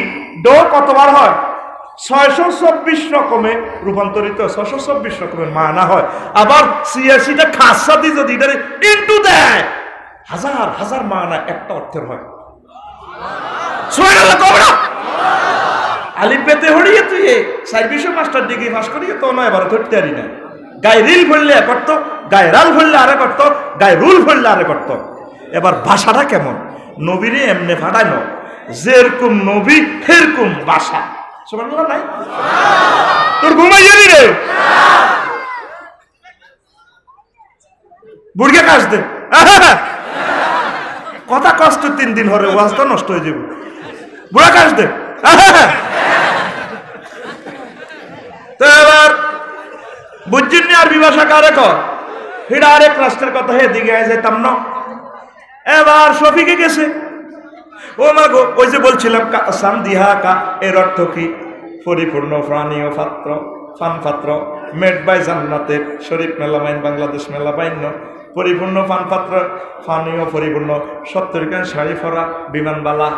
ডো কতবার হয়? 624 রকমে রূপান্তরিত, 624 রকমের মানা হয়। আবার 86টা খাসা দিয়ে যদি এটা ইন্টু দেয়, হাজার হাজার মানা একটা অর্থের হয়। আলিফ বেতে হড়িয়ে তুই সার্ভিসে মাস্টার ডিগ্রি পাস করিয়ে তো নয়, এবার ধরতে পারি না। গায়ে রিল ভরলে করত, গায়ে রাল ভরলে আরে করত, গায়ে রুল ভরলে আরে করত। এবার ভাষাটা কেমন? নবীরে এমনি ফাটানো, যেরকম নবী সেরকম ভাষা। সুবহানাল্লাহ নাই? তোর ঘুমাই যাবি রে, বুড়িয়া কাজ দে কথা কষ্ট 3 দিন হরে ওয়াজ তো নষ্ট হয়ে যাবে। বুড়া কাজ দে। তো এবার বুঝছেন না আরবি ভাষা কারে কর? এটা আরেক রাষ্ট্রের কথা, হে দিকে যেতাম না। এবার শফিকে গেছে, ও মা গো, ওই যে বলছিলাম সামদিহা কা, এর অর্থ কি? পরিপূর্ণ প্রাণীয় পাত্র, ফান পাত্র, মেড বাই জান্নাতের শরীফ মেলামাইন, বাংলাদেশ মেলামাইন। পরিপূর্ণ ফান পাত্র, ফানীয় পরিপূর্ণ 70 খান শাড়ি ফরা বিমানবালা,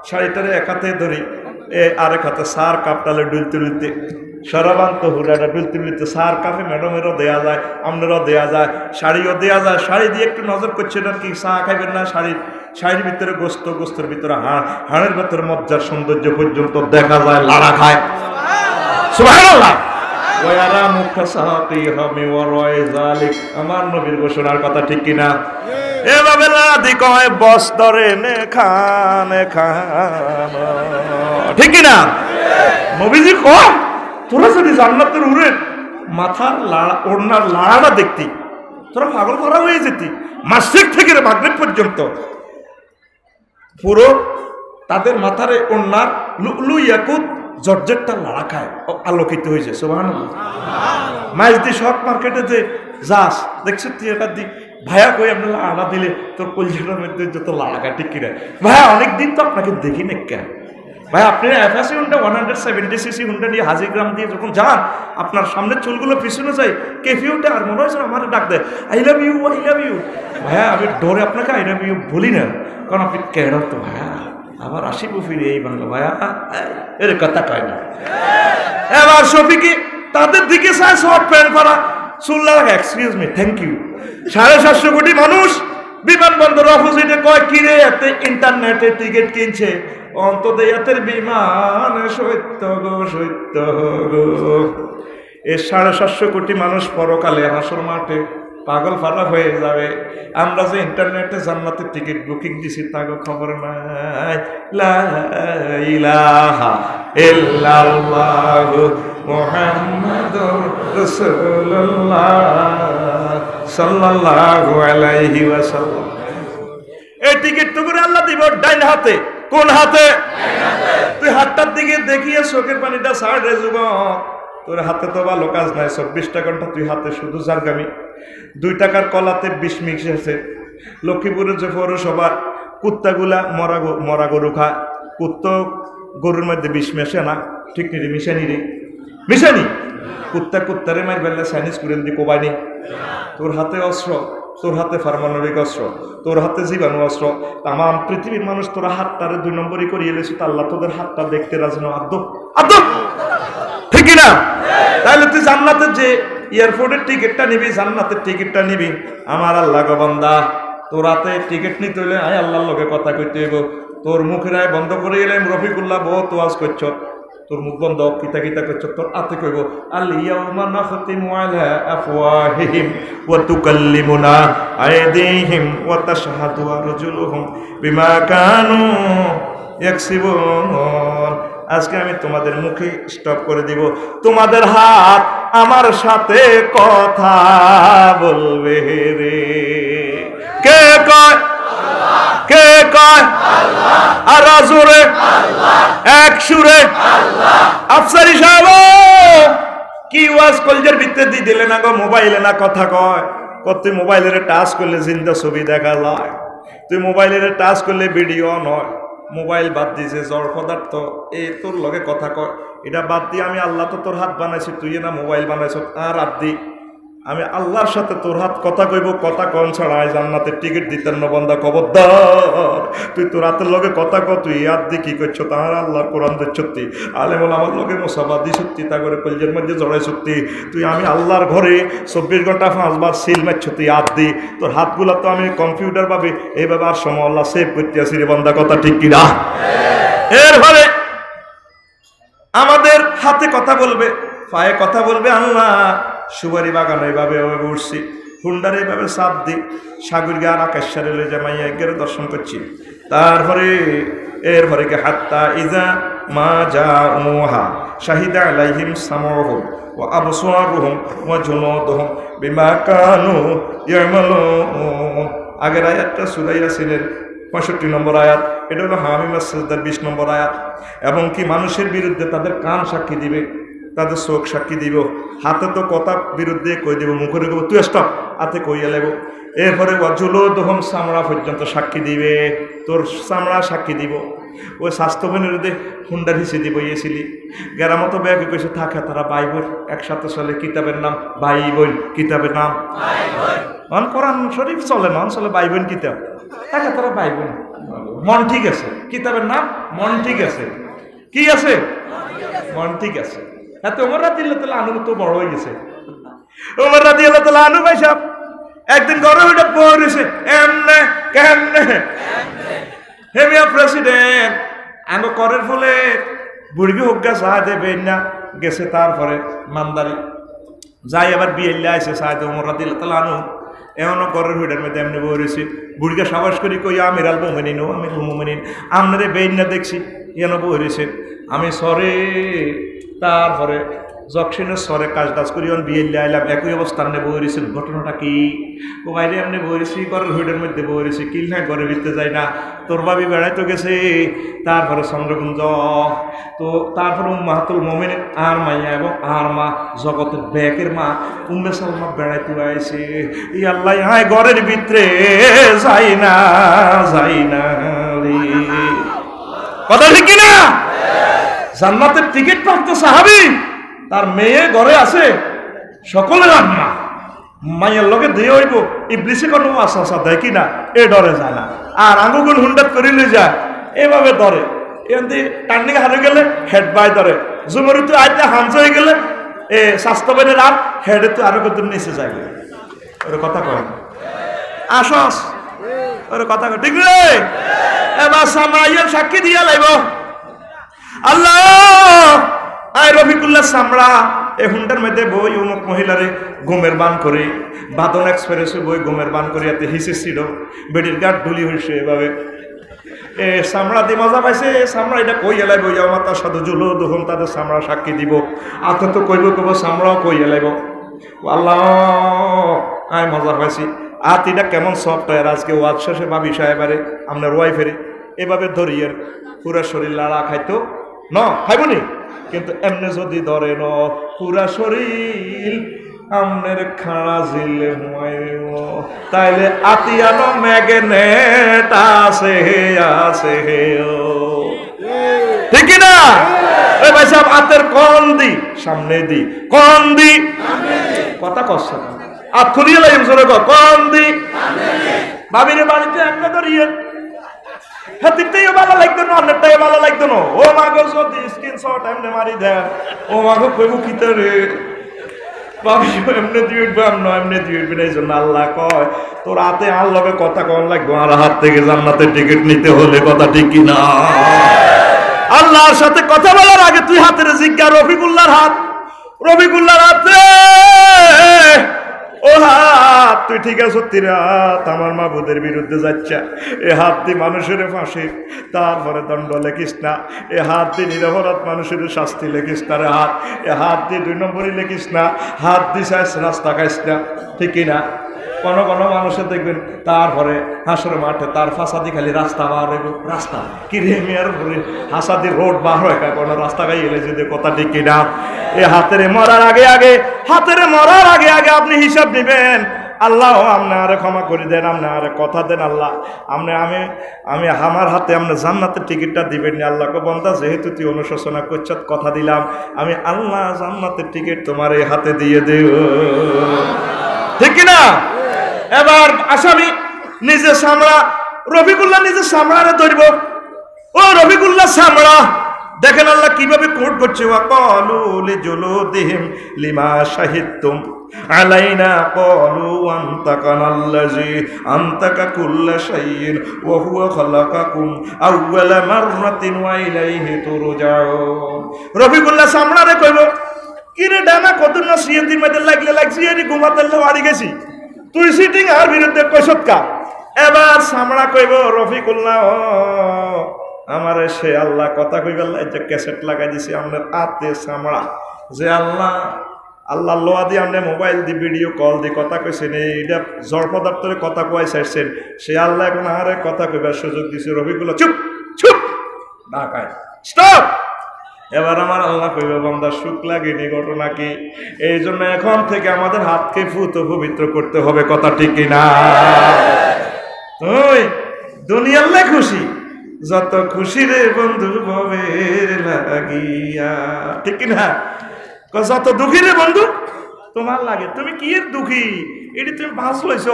শাড়িটারে এক হাতে ধরি, আরেক হাতে সার কাপটালে ডুলতে ডুলতে, সরাবান্ত হুরাটা ডুলতে ডুলতে সার কাপে ম্যাডামেরও দেয়া যায়, আমনেরও দেয়া যায়, শাড়িও দেয়া যায়। শাড়ি দিয়ে একটু নজর করছে না কি চা খাইবেন না? শাড়ির ভিতরে গোস্ত, গোস্তের ভিতরে হাড়, হাড়ের ভিতরে মজ্জার সৌন্দর্য পর্যন্ত দেখা যায়, লাড়া খায়। সুবহানাল্লাহ। ওয়ারা মুখাসাতি হামি ওয়ারাই যালিক, আমার নবীর ঘোষণার কথা ঠিক কিনা? এভাবে লাদি কয় বস্তরে নে খান খান, ঠিক কিনা? নবীজি কয়, তোরা যদি জান্নাতের উড়ে মাথার লাড়া, ওড়নার লাড়াটা দেখতি, তোরা পাগল করা হয়ে যেতি। মাসরিক থেকে মাগরিব পর্যন্ত পুরো তাদের মাথার ওড়নার লুলু ইয়াকুত জর্জেটটা লাড়া খায়, আলোকিত হয়েছে। সুবহানাল্লাহ। মাইজদি শর্ট মার্কেটে যে যাস দেখছো তুই এটা দি, ভাইয়া কই আপনি লাড়া দিলে তোর কলজাটার মধ্যে যত লাড়া খায়, ঠিক কিনা? ভাইয়া অনেকদিন তো আপনাকে দেখি না কেন ভাই? আপনি এফএসি হুন্ডা 170cc হুন্ডা নিয়ে হাজিগ্রাম দিয়ে যখন যান, আপনার সামনের চুলগুলো পিছনে যায়, কেফিউটা আর মনে হয়েছে আমার ডাক দেয়, I love you, I love you. ভাইয়া আমি ডরে আপনাকে আই লাভ ইউ বলি না, কারণ আপনি কেন তো ভাইয়া আবার আসিব ফিরে এই বাংলা, ভাইয়া এর কথা কয় না। এবার শফিকি তাদের দিকে চায়, শর্ট প্যান্ট পরা, চুল্লা লাগে, এক্সকিউজ মি, থ্যাংক ইউ। 750 কোটি মানুষ বিমানবন্দর অপোজিটে কয়, কিরে এতে ইন্টারনেটে টিকিট কিনছে, অন্তত এতের বিমান সত্য গো, সত্য গো। এ 750 কোটি মানুষ পরকালে হাসর মাঠে পাগল ফালা হয়ে যাবে। আমরা যে ইন্টারনেটে জান্নাতের টিকিট বুকিং দিছি তাগো খবর নাই। লা ইলাহা ইল্লাল্লাহু মুহাম্মাদুর রাসূলুল্লাহ সাল্লাল্লাহু আলাইহি ওয়াসাল্লাম। এই টিকিট তো করে আল্লাহ দিব ডাইন হাতে। কোন হাতে? তুই হাতটার দিকে দেখিয়ে চোখের পানিটা ছাড় রে যুবক। তোর হাতে তো ভালো কাজ নাই, 24টা ঘন্টা তুই হাতে শুধু জারগামি। 2 টাকার কলাতে 20 মিক্স আছে। লক্ষ্মীপুরের যে পৌরসভা কুত্তাগুলা মরা গরু খায়, কুত্ত গরুর মধ্যে 20 মেশে না, ঠিক নি রে? মিশানি কুত্তারে মার বেলা চাইনিজ কুরেন দি কোবাইনি। তোর হাতে অস্ত্র, তোর হাতে পারমাণবিক অস্ত্র, তোর হাতে জীবাণু অস্ত্র। তাম পৃথিবীর মানুষ তোরা হাতটারে 2 নম্বরই করিয়ে এলেছে, আল্লাহ তোদের হাতটা দেখতে রাজি না। আদব ঠিক না? তাহলে তুই জান্নাতের যে এয়ারপোর্টের টিকিটটা নিবি, জান্নাতের টিকিটটা নিবি, আমার আল্লাহ গো বান্দা তোর হাতে টিকিট নিতে হইলে আয় আল্লাহর লগে কথা কইতে হইব। তোর মুখের আয় বন্ধ করে এলাম, রফিকুল্লাহ বহুত ওয়াজ করছ, তোর মুখ বন্ধ, কিতা কিতা করছ, তোর হাতে কইব আল ইয়াউমা নাখতিমু আলা আফওয়াহিহিম ওয়া তুকাল্লিমুনা আইদিহিম ওয়া তাশহাদু আরজুলুহুম বিমা কানু ইয়াকসিবুন। আজকে আমি তোমাদের মুখে স্টপ করে দিব, তোমাদের হাত আমার সাথে কথা বলবে রে। কে কয়? কে কয়? আর জোরে এক সুরে আফসারি সাহেব কি ওয়াজ কলজের ভিতরে দিয়ে দিলে না গো, মোবাইলে না কথা কয়। তুই মোবাইলের টাচ করলে জিন্দা ছবি দেখা যায়, তুই মোবাইলের টাচ করলে ভিডিও নয়। মোবাইল বাদ দিয়েছে জড় পদার্থ, এই তোর লগে কথা কয়, এটা বাদ দিয়ে আমি আল্লাহ তো তোর হাত বানাইছি, তুই না মোবাইল বানাইছ। আর হাত দি আমি আল্লাহর সাথে তোর হাত কথা কইব, কথা কন ছাড়া জান্নাতের টিকিট দিতেন না বন্দা। খবরদার তুই তোর হাতের লগে কথা ক, তুই হাত দি কি করছো? তাহার আল্লাহর কোরআন দিচ্ছতি, আলেমুল আমার লগে মোসাফা দি সত্যি, তা করে কলজের মধ্যে জড়াই সত্যি। তুই আমি আল্লাহর ঘরে 24 ঘন্টা 5 বার সিল মারছতি হাত দি। তোর হাতগুলা তো আমি কম্পিউটার ভাবে এইভাবে আর সময় আল্লাহ সেভ করতে আসি রে বন্দা, কথা ঠিক কিনা? এর ফলে আমাদের হাতে কথা বলবে, পায়ে কথা বলবে। আল্লাহ সুবারি বাগান এইভাবে উঠছি, হুন্ডার এইভাবে চাপ দি, সাগর গান আকাশারে লই যে মাইয়া গেলে দর্শন করছি। তারপরে এরপরে কে হাত্তা ইজা মা যা উহা শাহিদা আলাইহিম সামউহুম ওয়া আবসারুহুম ওয়া জুনুদুহুম বিমা কানু ইয়ামালুন। আগের আয়াতটা সূরা ইয়াসিনের 65 নম্বর আয়াত, এটা হলো হামিম আস-সাজদার 20 নম্বর আয়াত। এবং কি মানুষের বিরুদ্ধে তাদের কান সাক্ষী দিবে, তাদের চোখ সাক্ষী দিব, হাতে তো কথা বিরুদ্ধে কই দিব, মুখে রেখে তুই স্টপ হাতে কইয়া লাগবো। এরপরে জুলুদুহুম চামড়া পর্যন্ত সাক্ষী দিবে, তোর চামড়া সাক্ষী দিব। ওই স্বাস্থ্যবান বিরুদ্ধে হুন্ডার হিসে দিব ইয়েছিলি গেরামতো ব্যাগে কইছে থাকে তারা ভাই বোন একসাথে চলে, কিতাবের নাম ভাই বোন, কিতাবের নাম অন কোরআন শরীফ চলে না, চলে ভাই বোন কিতাব, থাকে তারা ভাই বোন। মন ঠিক আছে, কিতাবের নাম মন ঠিক আছে, কি আছে মন ঠিক আছে। এত ওমর রাদিয়াল্লাহু তাআলা আনহু তো বড় হয়ে গেছে। ওমর রাদিয়াল্লাহু তাআলা আনহু ভাই সাহেব একদিন ঘরে উঠে পড়েছে, এমনে কেমনে হেমিয়া প্রেসিডেন্ট আঙ্গ করের ফলে বুড়ি হোগা চাহ দেবেন না গেছে। তারপরে মানদারি যাই আবার বিয়েল্লা আছে সাহেদ ওমর রাদিয়াল্লাহু তাআলা আনহু এমনও করের হুইডের মধ্যে এমনি বলেছে। বুড়িকে সাবাস করি কই আমির আল মোমিনিন, ও আমির মোমিনিন আপনারে বেইন না দেখছি এন বলেছে আমি সরে। তারপরে জকশনের সরে কাজ টাজ করি বিয়েল্লা আইলাম, একই অবস্থান নিয়ে বলেছেন। ঘটনাটা কি? ও বাইরে এমনি বলেছি ঘরের হুইডের মধ্যে বলেছি, কিল না ঘরে ভিতরে যায় না, তোর ভাবি বেড়াইতে গেছে। তারপরে চন্দ্রকুঞ্জ তো তারপরে উম্মাহাতুল মুমিনিন আর মাইয়া এবং আর মা জগতের ব্যাকের মা উম্মে সালমা বেড়াইতে আইছে। ই আল্লাহ হায় ঘরের ভিতরে যাই না যাই না রে, কথা ঠিক কিনা? জান্নাতের টিকিট প্রাপ্ত সাহাবী, তার মেয়ে ঘরে আছে, সকলের আম্মা মাইয়ের লগে দিয়ে হইব, ইবলিসে কোনো আশা দেখি না, এ ডরে যায় না। আর আঙ্গুগুন হুন্ডাত করিলে যায় এভাবে ধরে, এমনি টার্নিং হারে গেলে হেড বাই ধরে, জুমরি তো আইতে হাঞ্চ হয়ে গেলে এ স্বাস্থ্যবানের আর হেডে তো আরো কত নিচে যায়। ওর কথা কয় আসস, ওর কথা কয় ঠিক রে। এবার সামরাইয়ের সাক্ষী দিয়া লাইব আল্লাহ আয় রফিকুল্লাহ সামরা এ হুন্ডার মধ্যে বই অমুক মহিলারে ঘুমের বান করে, বাদন এক্সপ্রেসে বই ঘুমের বান করে এতে হিসে ছিল, বেডির গাঠ ঢুলি হয়েছে এভাবে। এ সামরা দিয়ে মজা পাইছে, সামরা এটা কই এলাই বই আমার তার সাথে জুলো তখন তাদের সামরা সাক্ষী দিব, আতে তো কইব কব সামরাও কই এলাইব। আল্লাহ আয় মজা পাইছি। আর এটা কেমন সফটওয়্যার আজকে ওয়াজ শেষে ভাবি সাহেবারে আপনার ওয়াইফেরে এভাবে ধরিয়ে পুরা শরীর লাড়া খাইতো ন খাইবনি, কিন্তু এমনি যদি ধরে ন পুরা শরীর আমনের খাড়া জিলে তাইলে আতিয়ানো ম্যাগনেট আছে আছে ঠিক না? ওই ভাই সাহেব আতের কোন দি সামনে দি, কোন দি কথা কষ্ট আর খুলিয়ে লাগবে জোরে কোন দি ভাবিরে বাড়িতে এমনি ধরিয়ে হাতিটাই ভালো লাগতো না, অন্যটাই ভালো লাগতো না। ও মাগো যদি স্ক্রিনশট এমনি মারি দেন, ও মাগো কইব কি তোরে ভাবি এমনি দিয়ে উঠবে, আমি এমনি দিয়ে উঠবে না। এই জন্য আল্লাহ কয় তোর হাতে আর লগে কথা কম লাগবে, আর হাত থেকে জান্নাতের টিকিট নিতে হলে কথা ঠিক কিনা? আল্লাহর সাথে কথা বলার আগে তুই হাতের জিজ্ঞা রফিকুল্লাহর হাত, রফিকুল্লাহর হাতে ও হাত তুই ঠিক আছে রাত আমার মাবুদের বিরুদ্ধে যাচ্ছে, এ হাত দিয়ে মানুষের ফাঁসি তারপরে দণ্ড লেখিস না, এ হাত দিয়ে নিরপরাধ মানুষের শাস্তি লেখিস না রে হাত, এ হাত দিয়ে 2 নম্বরই লেখিস না, হাত দিয়ে চাইস রাস্তা খাইস না ঠিকই না? কোনো কোনো মানুষের দেখবেন তারপরে হাসরের মাঠে তার ফাঁসাদি খালি রাস্তা বার হইব, রাস্তা কি রে মেয়ার হাসাদি রোড বার হয় কোনো রাস্তা গাই এলে যদি কথা ঠিক কিনা? মরার আগে আপনি হিসাব নেবেন। আল্লাহ আপনারে ক্ষমা করে দেন, আপনারে কথা দেন আল্লাহ আমি আমার হাতে আপনার জান্নাতের টিকিটটা দিবেন না। আল্লাহকে বন্ধা যেহেতু তুই অনুশোচনা করছ কথা দিলাম, আমি আল্লাহ জান্নাতের টিকিট তোমার এই হাতে দিয়ে দেব, ঠিক কিনা? এবার আসামি নিজে সামরা, রফিকুল্লাহ নিজে সামরারে ধরব। ও রফিকুল্লাহ সামরা, দেখেন আল্লাহ কিভাবে কোট করছে, ওয়াকালু লিজুলুদিহিম লিমা শাহিদতুম আলাইনা ক্বালু আনতাকানাল্লাযী আনতাকা কুল্লা শাইইন ওয়া হুয়া খালাকাকুম আউওয়ালা মাররাতিন ওয়া ইলাইহি তুরজাউন। রফিকুল্লাহ সামরারে কইব, কি রে ডানা কত না সিয়াতি মধ্যে লাগছি এরি ঘুমাতে বাড়ি গেছি, তুই সিটিং আর বিরুদ্ধে কইছত কা? এবার সামরা কইব, রফিকুল্লাহ আমার সে আল্লাহ কথা কইবেন, এটা ক্যাসেট লাগাই দিছি আপনার আতে সামরা, যে আল্লাহ লোয়া দিয়ে আপনি মোবাইল দিয়ে ভিডিও কল দিয়ে কথা কইছেন, এইটা জড় পদার্থের কথা কয় চাইছেন, সে আল্লাহ এখন আরে কথা কইবার সুযোগ দিছে। রফিকুল্লাহ চুপ চুপ ঢাকায় স্টপ। এবার আমার আল্লাহ কইবে, বান্দা সুখ লাগেনি, ঘটনা কি? এই জন্য এখন থেকে আমাদের হাতকে ফুত পবিত্র করতে হবে, কথা ঠিক কিনা? তুই দুনিয়াল্লে খুশি, যত খুশি রে বন্ধু ভবের লাগিয়া, ঠিক কিনা? যত দুঃখী রে বন্ধু তোমার লাগে। তুমি কি এর দুঃখী? এটি তুমি বাস লইছ,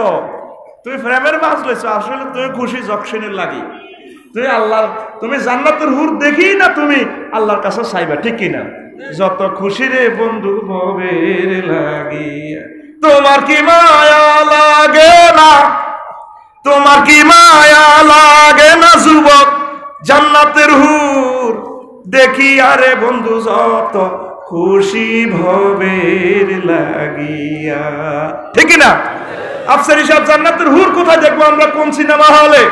তুমি প্রেমের বাস লইছ, আসলে তুমি খুশি জকশনের লাগি। তুমি জান্নাতের হুর দেখি না, তুমি আল্লাহর কাছে চাইবা, ঠিক কিনা? যত খুশি রে বন্ধু ভবের লাগিয়া, তোমার কি মায়া লাগে না? তোমার কি মায়া লাগে না যুবক জান্নাতের হুর দেখি আরে বন্ধু যত খুশি ভবের লাগিয়া, ঠিক না? আফসারি সাহেব, জান্নাতের হুর কোথায় দেখবো আমরা? কোন সিনেমা হলে?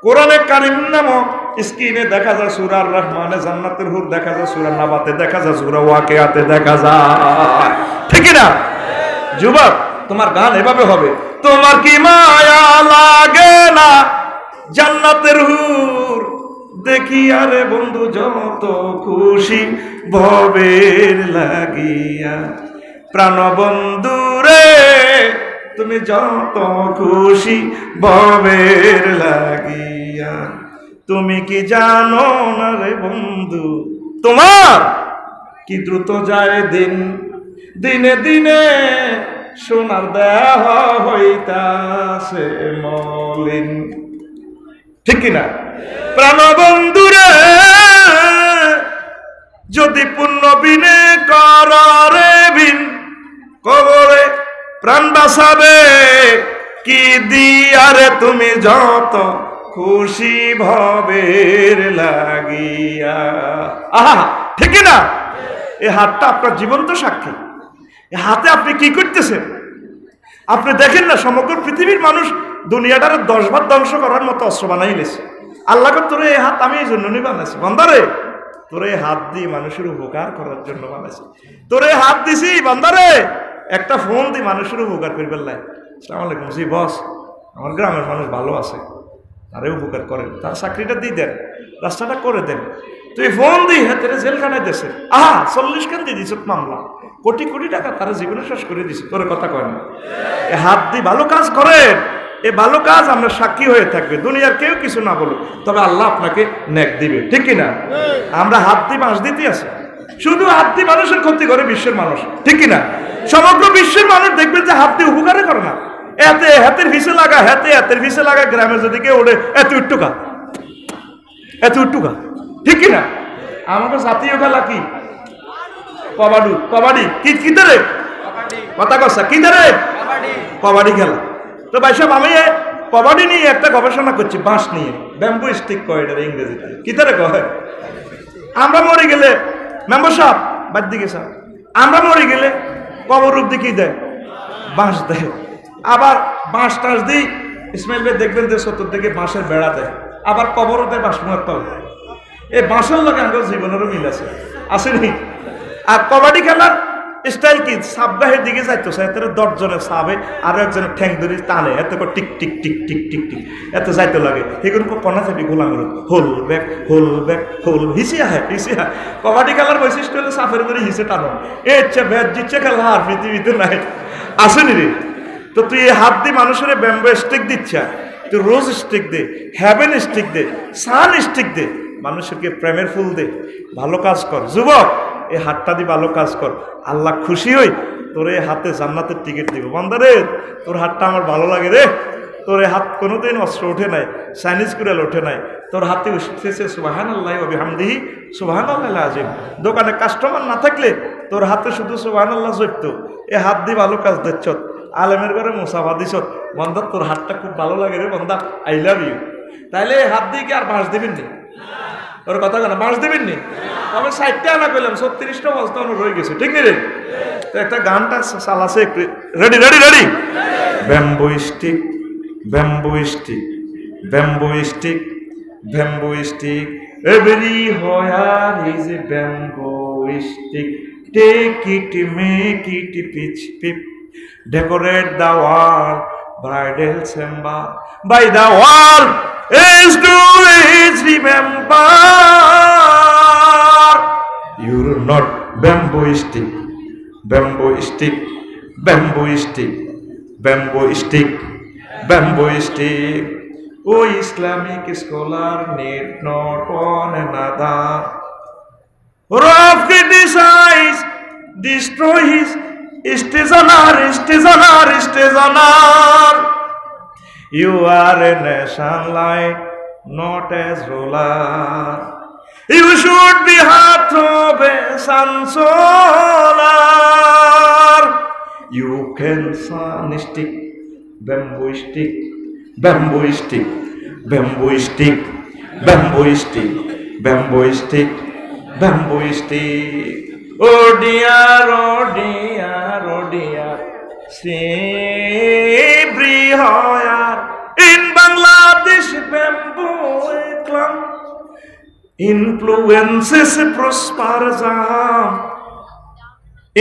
কোরআনে কারিম নামক স্ক্রিনে দেখা যায় সূরা আর রহমানে জান্নাতের হুর দেখা যায়, সূরা নাবাতে দেখা যায়, সূরা ওয়াকিয়াতে দেখা যায়, ঠিক না? যুবক তোমার গান এভাবে হবে, তোমার কি মায়া লাগে না জান্নাতের হুর দেখি আরে বন্ধু যত খুশি ভবের লাগিয়া, প্রাণ বন্ধু রে তুমি যত খুশি ভবের লাগিয়া, তুমি কি জানো না রে বন্ধু তোমার কি দ্রুত যায় দিন, দিনে দিনে সোনার দেহ হইতাছে মলিন, ঠিক কিনা? প্রাণ বন্ধুরে যদি পুণ্য বিনে কররে বিন, কবরে প্রাণ বাঁচাবে কি দিয়ারে তুমি যত খুশি ভবের লাগিয়া। আহা, ঠিক না? এই হাতটা আপনার জীবন্ত সাক্ষী। এই হাতে আপনি কি করতেছেন? আপনি দেখেন না, সমগ্র পৃথিবীর মানুষ দুনিয়াটার 10 ভাগ ধ্বংস করার মতো অস্ত্র বানাই লেছে। আল্লাহকে তোরে এই হাত আমি এই জন্য বানাইছি, বান্দারে তোরে হাত দিয়ে মানুষের উপকার করার জন্য বানাইছি। তোরে হাত দিছি বান্দারে একটা ফোন দিয়ে মানুষের উপকার করবার লাই। আসসালামু আলাইকুম, জি বস, আমার গ্রামের মানুষ ভালো আছে, তারে উপকার করেন, তার চাকরিটা দিয়ে দেন, রাস্তাটা করে দেন। তুই ফোন দিই হাতে জেলখানায় দেশে, আহা 40 খান দিয়ে দিস মামলা, কোটি কোটি টাকা তারা জীবনে শেষ করে দিছে, তোর কথা কয় না। এ হাত দিয়ে ভালো কাজ করেন, এ ভালো কাজ আমরা সাক্ষী হয়ে থাকবে, দুনিয়ার কেউ কিছু না বলুক, তবে আল্লাহ আপনাকে নেক দিবে, ঠিক কিনা? আমরা হাত দিয়ে বাঁশ দিতে আসি, শুধু হাত দিয়ে মানুষের ক্ষতি করে বিশ্বের মানুষ, ঠিক কিনা? সমগ্র বিশ্বের মানুষ দেখবেন যে হাত দিয়ে উপকারে করে না, এতে হাতের ভিসে লাগা, হাতের ভিসে লাগা, গ্রামে যদি কেউ ওঠে এত উট্টুকা, ঠিক কিনা? আমাদের জাতীয় খেলা কি? কবাডি। কি ধরে কথা কসা কি ধরে? কবাডি খেলা। তো ভাই সাহেব, আমি কবাডি নিয়ে একটা গবেষণা করছি, বাঁশ নিয়ে, ব্যাম্বু স্টিক কয় এটা ইংরেজিতে, কি ধরে কয়? আমরা মরে গেলে মেম্বার সাহেব বাদ দিকে সাহেব, আমরা মরে গেলে কবর রূপ দিয়ে কি দেয়? বাঁশ দেয়। আবার বাঁশ টাঁশ দিই, ইসমাইল ভাই দেখবেন যে চতুর্দিকে বাঁশের বেড়া দেয়, আবার কবরও দেয় বাঁশ মুয়ার। এই বাঁশের লোক আমাদের জীবনেরও মিল আছে, আসেনি? আর কবাডি খেলার স্টাইল কি সাবগাহের দিকে যাইতো এত 10 জনের সাবে আরো একজনের ঠ্যাং ধরে টানে এত tick tick tick tick tick tick এত যাইতে লাগে সেগুলো কনা যাবি গোলামের হোল ব্যাক হোল হিসে আহে কবাডি খেলার বৈশিষ্ট্য হলো সাফের করে হিসে টানো ইচ্ছা ব্যাট দিচ্ছে খেলা আর পৃথিবীতে নাই আসেনি রে। তো তুই এই হাত দিয়ে মানুষের ব্যাম্বো স্টিক দিচ্ছা, তুই রোজ স্টিক দে, হ্যাভেন স্টিক দে, সান স্টিক দে, মানুষকে প্রেমের ফুল দে, ভালো কাজ কর। যুবক এই হাতটা দিয়ে ভালো কাজ কর, আল্লাহ খুশি হই তোর এই হাতে জান্নাতের টিকিট দিব। বান্দারে তোর হাতটা আমার ভালো লাগে রে, তোর এই হাত কোনোদিন অস্ত্র ওঠে নাই, চাইনিজ কুড়াল ওঠে নাই, তোর হাতে উঠেছে সুবহানাল্লাহি ওয়া বিহামদিহি সুবহানাল্লাহিল আযীম। দোকানে কাস্টমার না থাকলে তোর হাতে শুধু সুবহানাল্লাহ জপতো, এই হাত দিয়ে ভালো কাজ দিচ্ছ, আলেমের ঘরে মুসাফা দিছ, বান্দা তোর হাতটা খুব ভালো লাগে রে বান্দা, আই লাভ ইউ। তাইলে এই হাত দিয়ে কি আর বাঁশ দিবেন নি? ওর কথা কেন বাঁশ দিবেন নি? আমি 60টা আনা করলাম, 36টা বস্তা রয়ে গেছে, ঠিক নেই রে? তো একটা গানটা চালাছে, ready ready ready. Bamboo stick bamboo stick bamboo stick bamboo stick everywhere is a bamboo stick, take it, make it, pitch pip, decorate the wall, bridal chamber, by the wall is to is remember, you're not bamboo stick bamboo stick bamboo stick bamboo stick bamboo stick. Oh, Islamic scholar need not one another, rough criticize, destroy his stationer. You are a nation light, not as ruler. You should be heart of a solar. You can sun stick, bamboo stick, bamboo stick, bamboo stick, bamboo stick, bamboo stick, bamboo stick. Oh dear, oh dear, oh dear, everywhere in Bangladesh bamboo club influences prosperism.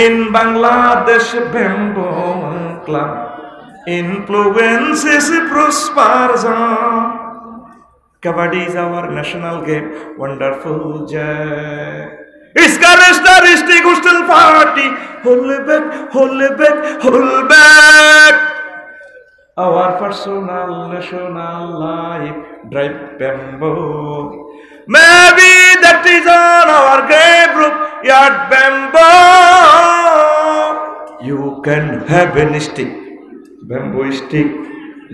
In Bangladesh bamboo club influences prosperism. Kabaddi is our national game, wonderful Jack. It's characteristic hostel party, hold back, hold back, hold back. Our personal national life, drive bamboo. Maybe that is on our grave roof, yard bamboo. You can have a stick, bamboo stick,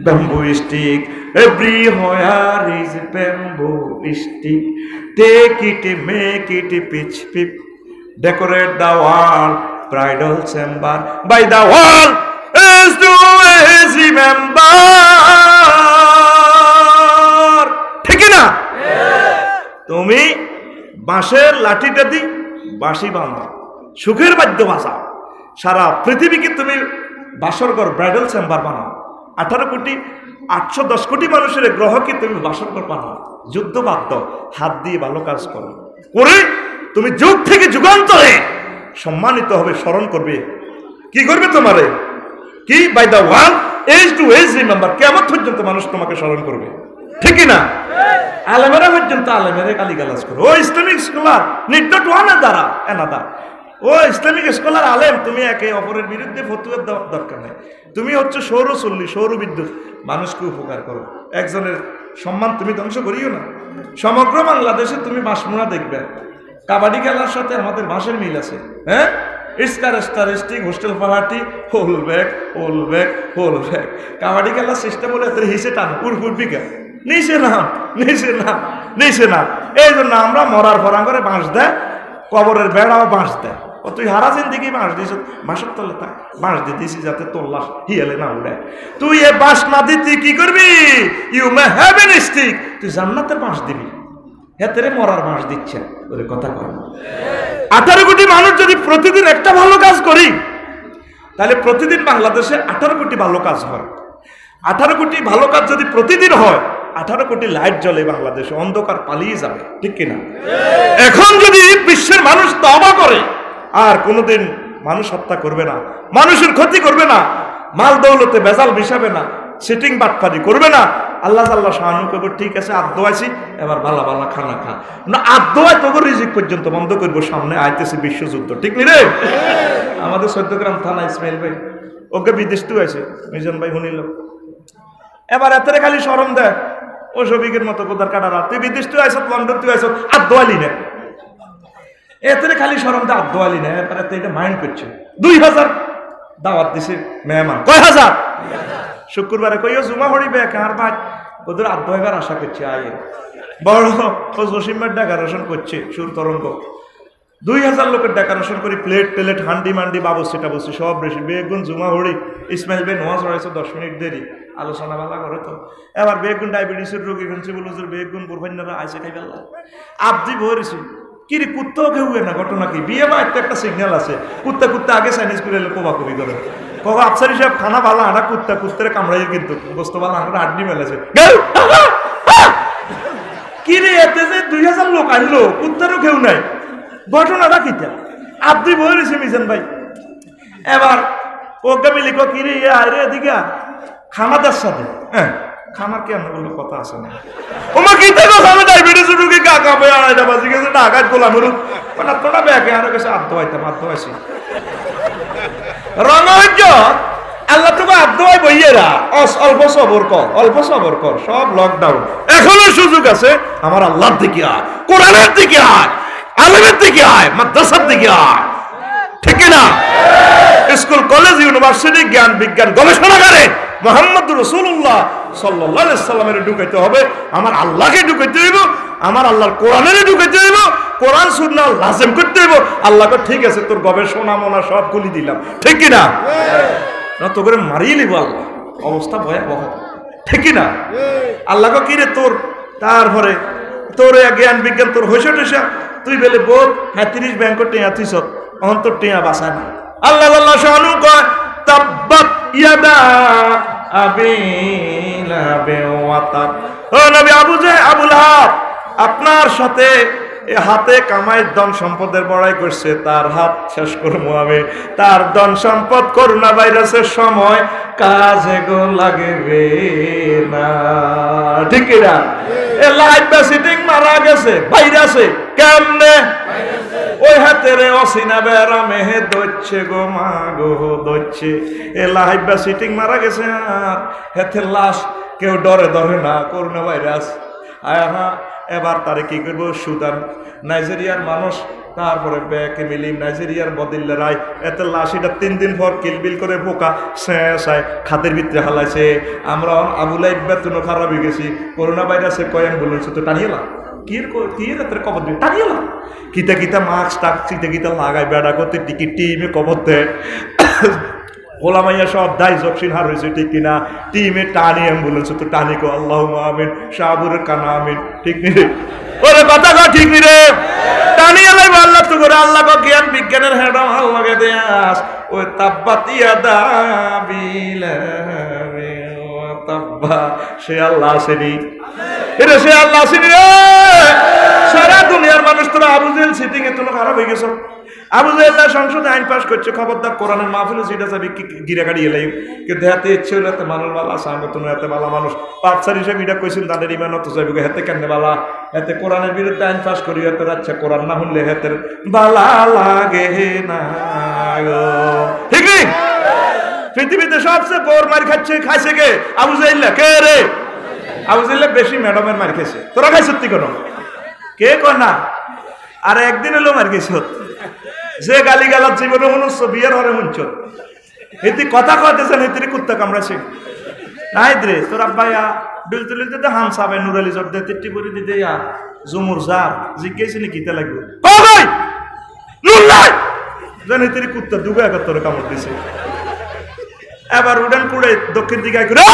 bamboo stick. Everywhere is a bamboo stick. Take it, make it, pitch pip, decorate the wall, bridal chamber, by the wall is to always remember. ঠিক না? তুমি বাঁশের লাঠিটা দি বাঁশি বাঁধো, সুখের বাদ্য বাজাও, সারা পৃথিবীকে তুমি বাসরঘর ব্রাইডাল চেম্বার বানাও। 18 কোটি 810 কোটি মানুষের গ্রহকে তুমি বাসরঘর বানাও। যুদ্ধ বাদ দাও, হাত দিয়ে ভালো কাজ করো, করে তুমি যুগ থেকে যুগান্তরে সম্মানিত হবে, স্মরণ করবে। কি করবে তোমারে? কি by the wall edge to edge remember, কিয়ামত পর্যন্ত মানুষ তোমাকে স্মরণ করবে, ঠিক না? আলেমেরা পর্যন্ত আলেমেরা গালিগালাজ করে। ও Islamic scholar need not one another. ও ইসলামিক স্কলার আলেম, তুমি একে অপরের বিরুদ্ধে ফতোয়া দেওয়ার দরকার নেই। তুমি হচ্ছে সৌরচল্লী, সৌরবিদ্যুৎ, মানুষকে উপকার করো, একজনের সম্মান তুমি ধ্বংস করিও না। সমগ্র বাংলাদেশে তুমি বাঁশমুড়া দেখবে, কাবাডি খেলার সাথে আমাদের বাঁশের মিল আছে। হ্যাঁ, স্টারিস্টিক হোস্টেল পাহাড়ি, whole bag whole bag whole bag. Kabaddi খেলার সিস্টেম হলে এত হিসে টান উর্বিকা নিচে নাম নিচে নাম নিচে নাম। এই জন্য আমরা মরার ফরাং করে বাঁশ দেয়, কবরের বেড়াও বাঁশ দেয়। ও তুই হারা জিন্দিগি বাঁশ দিস, বাঁশের তলে থাক, বাঁশ দিয়ে দিছি যাতে তোর লাশ হিয়ালে না উড়ে। তুই এ বাঁশ না দিতি কি করবি? You may have an stick, তুই জান্নাতের বাঁশ দিবি। হেতেরে মরার বাঁশ দিচ্ছে ওরে কথা কর। 18 কোটি মানুষ যদি প্রতিদিন একটা ভালো কাজ করি, তাহলে প্রতিদিন বাংলাদেশে 18 কোটি ভালো কাজ হয়। 18 কোটি ভালো কাজ যদি প্রতিদিন হয়, 18 কোটি লাইট জ্বলে বাংলাদেশে, অন্ধকার পালিয়ে যাবে, ঠিক কিনা? এখন যদি বিশ্বের মানুষ তওবা করে আর কোনোদিন মানুষ হত্যা করবে না, মানুষের ক্ষতি করবে না, মাল দৌলতে বেজাল মিশাবে না, সিটিং বাটপারি করবে না। আল্লাহ আল্লাহ শাহানু করবো ঠিক আছে আদোয়াইছি, এবার ভালা ভালা খানা খা না, আদোয়াই তোকে রিজিক পর্যন্ত বন্ধ করবো, সামনে আইতেছে বিশ্বযুদ্ধ, ঠিক নি রে? আমাদের 14 গ্রাম থানা ইসমাইল ভাই ওকে বিদেশ তো আছে, মিজান ভাই শুনিল, এবার এতে খালি শরম দেয় ও সবিকের মতো কোদার কাটারা, তুই বিদেশ তুই আইস, লন্ডন তুই আইস, আদোয়ালি না, এতে খালি শরম দেয় আদোয়ালি না। এবার এতে এটা মাইন্ড করছে 2000 দাওয়াত দিছে মেহমান, কয় হাজার? শুক্রবারে কইও জুমা হরিবে কার ভাই ওদের আদোয়াইবার আশা করছে, আয়ে বড় জসিমের ডেকারেশন করছে সুর তরঙ্গ, 2000 লোকের ডেকারেশন করে প্লেট প্লেট হান্ডি মান্ডি বাবুসি টাবুসি সব বেশি, বেগুন জুমা হরি, ইসমাইল ভাই নোয়াজ রয়েছে 10 মিনিট দেরি, আলোচনা ভালো করে তো। এবার বেগুন ডায়াবেটিসের রোগী শুনছি বলুন বেগুন বুরভান্যারা আইসে খাই ফেললা, আবজি ভরেছি কিরে কুত্তাও কেউ না, ঘটনা কি? বিয়ে বা একটা সিগন্যাল আছে, কুত্তা কুত্তা আগে চাইনিজ করে কোবা কবি করে কবা আফসারি সাহেব খানা ভালো আনা কুত্তা কুত্তারে কামড়াই, কিন্তু বস্তু ভালো আনা আড্ডি মেলেছে কি রে, এতে যে 2000 লোক আনলো কুত্তারও কেউ নাই, ঘটনাটা কিটা আপনি বলেছে মিজান ভাই। এবার ওকে মিলি কি রে আরে এদিকে খানাদার সাথে, হ্যাঁ খানার কি আমরা বললো কথা আছে না, ওমা কি থেকে আমি ডায়াবেটিস রোগী কাকা ভাই আড়াইটা বাজি গেছে ঢাকায় গোলাম রূপ মানে তোরা ব্যাগে আরো গেছে আত্মহাইতাম আত্মহাইছি রঙজ আল্লাহ তোকে আব্দুয়াই বইয়েরা অল্প সবর কর, সব লকডাউন, এখনো সুযোগ আছে, আমার আল্লাহর দিকে আয়, কোরআনের দিকে আয়, আলেমের দিকে আয়, মাদ্রাসার দিকে আয়, ঠিক না? স্কুল কলেজ ইউনিভার্সিটি জ্ঞান বিজ্ঞান গবেষণাগারে মুহাম্মদ রাসূলুল্লাহ সাল্লাল্লাহু আলাইহি সাল্লামের ঢুকাইতে হবে, আমার আল্লাহকে ঢুকাইতে হইব, আমার আল্লাহর কোরআনের ঢুকাইতে হইব, কোরআন সুন্নাহ লাজিম করতে হইব। আল্লাহকে ঠিক আছে তোর গবেষণা মনা সব খুলি দিলাম, ঠিক কি না? না তো করে মারিয়ে নিব আল্লাহ, অবস্থা ভয়াবহ, ঠিক কি না? আল্লাহকে কি রে তোর তারপরে তোর জ্ঞান বিজ্ঞান তোর হইসা টইসা তুই বেলে বোধ হ্যাঁ 30 ব্যাংক টেয়া তুইস অন্তর টেয়া বাসায় না। আল্লাহ আল্লাহ শানু কয় তাব্বাত ইয়াদা আবি লাহাব ওয়া তাব, ও নবী আবু লাহাব আপনার সাথে এ হাতে কামাই ধন সম্পদের বড়াই করছে, তার হাত শেষ করবো আমি, তার ধন সম্পদ করোনা ভাইরাসের সময় কাজে গো লাগবে না, ঠিক না? এ লাইফ সিটিং মারা গেছে ভাইরাসে, কেমনে? ওই হাতের অসিনা বেড়া মেহে দচ্ছে গো মা গো দচ্ছে, এ লাইফ সিটিং মারা গেছে, আর হাতের লাশ কেউ ডরে ধরে না, করোনা ভাইরাস। এবার তারে কি করবো? সুদান নাইজেরিয়ার মানুষ, তারপরে ব্যাকে মিলিম নাইজেরিয়ার বদিল্লারাই, এতে লাশিটা 3 দিন পর কিলবিল করে পোকা শেষায় খাদের ভিতরে হালাইছে। আমরা আবুলাই বেতন খারাপ হয়ে গেছি, করোনা ভাইরাসে কয়েন বলেছে তো টানিয়েলাম কি রাতের কবর দিয়ে টানিয়েলাম, কিতা কিতা মাস্ক টাক চিতে কিতা লাগাই বেড়া করতে টিকিট টিমে কবর দেয়, ওলামাইয়া সব দায় জকসিন হার হয়েছে, ঠিক কিনা? টিমে টানি অ্যাম্বুলেন্স তো টানি কো আল্লাহ আমিন, শাহবুরের কানা আমিন, ঠিক নি রে? ওরে কথা কো ঠিক নি রে? টানি আলাই আল্লাহ তো করে, আল্লাহ কো জ্ঞান বিজ্ঞানের হেডম আল্লাহকে দেয়াস, ওই তাব্বাত ইয়াদা বিলাহাব ওয়া তাব্বা, সে আল্লাহ আসেনি রে, সে আল্লাহ আসেনি রে। সারা দুনিয়ার মানুষ তোরা আবু জেহেল সিটিং এ তোরা খারাপ হয়ে গেছো। আবু জেহেল সংসদে আইন পাস করছে, খবরদার কোরআনের মাহফিলে যেটা যাবি গিরা গাড়ি এলাই, কিন্তু হাতে ইচ্ছে হলে হাতে মানুষ বালা সামনে তুমি হাতে বালা মানুষ পাঁচসার হিসেবে এটা কইছেন তাদের ইমান অত যাবি হাতে কেন বালা, হাতে কোরআনের বিরুদ্ধে আইন পাস করি, হাতে আচ্ছা কোরআন না শুনলে হাতের বালা লাগে না, ঠিক নেই? পৃথিবীতে সবচেয়ে বড় মার খাইছে কে? আবু জেহেল। কে রে? আবু জেহেল বেশি ম্যাডামের মার খেয়েছে, তোরা খাই সত্যি কোনো কে কর না? আর একদিন এলো মার খেয়েছ, যে গালি গালার জীবনে মনুষ্য বিয়ের হরে মুঞ্চ এটি কথা কতেছেন, এটি কুত্তা কামড়াছে নাই রে তোর আব্বাইয়া বিল তুলি দিতে হামসাবে নুরালি জব দে তিটি করে দিতে জুমুর জার জিজ্ঞেস নি কিতে লাগবে কই নুন নাই জানি তেরি কুত্তা দুগা একাত্তর কামড় দিছে। এবার উড়ান কুড়ে দক্ষিণ দিকে করে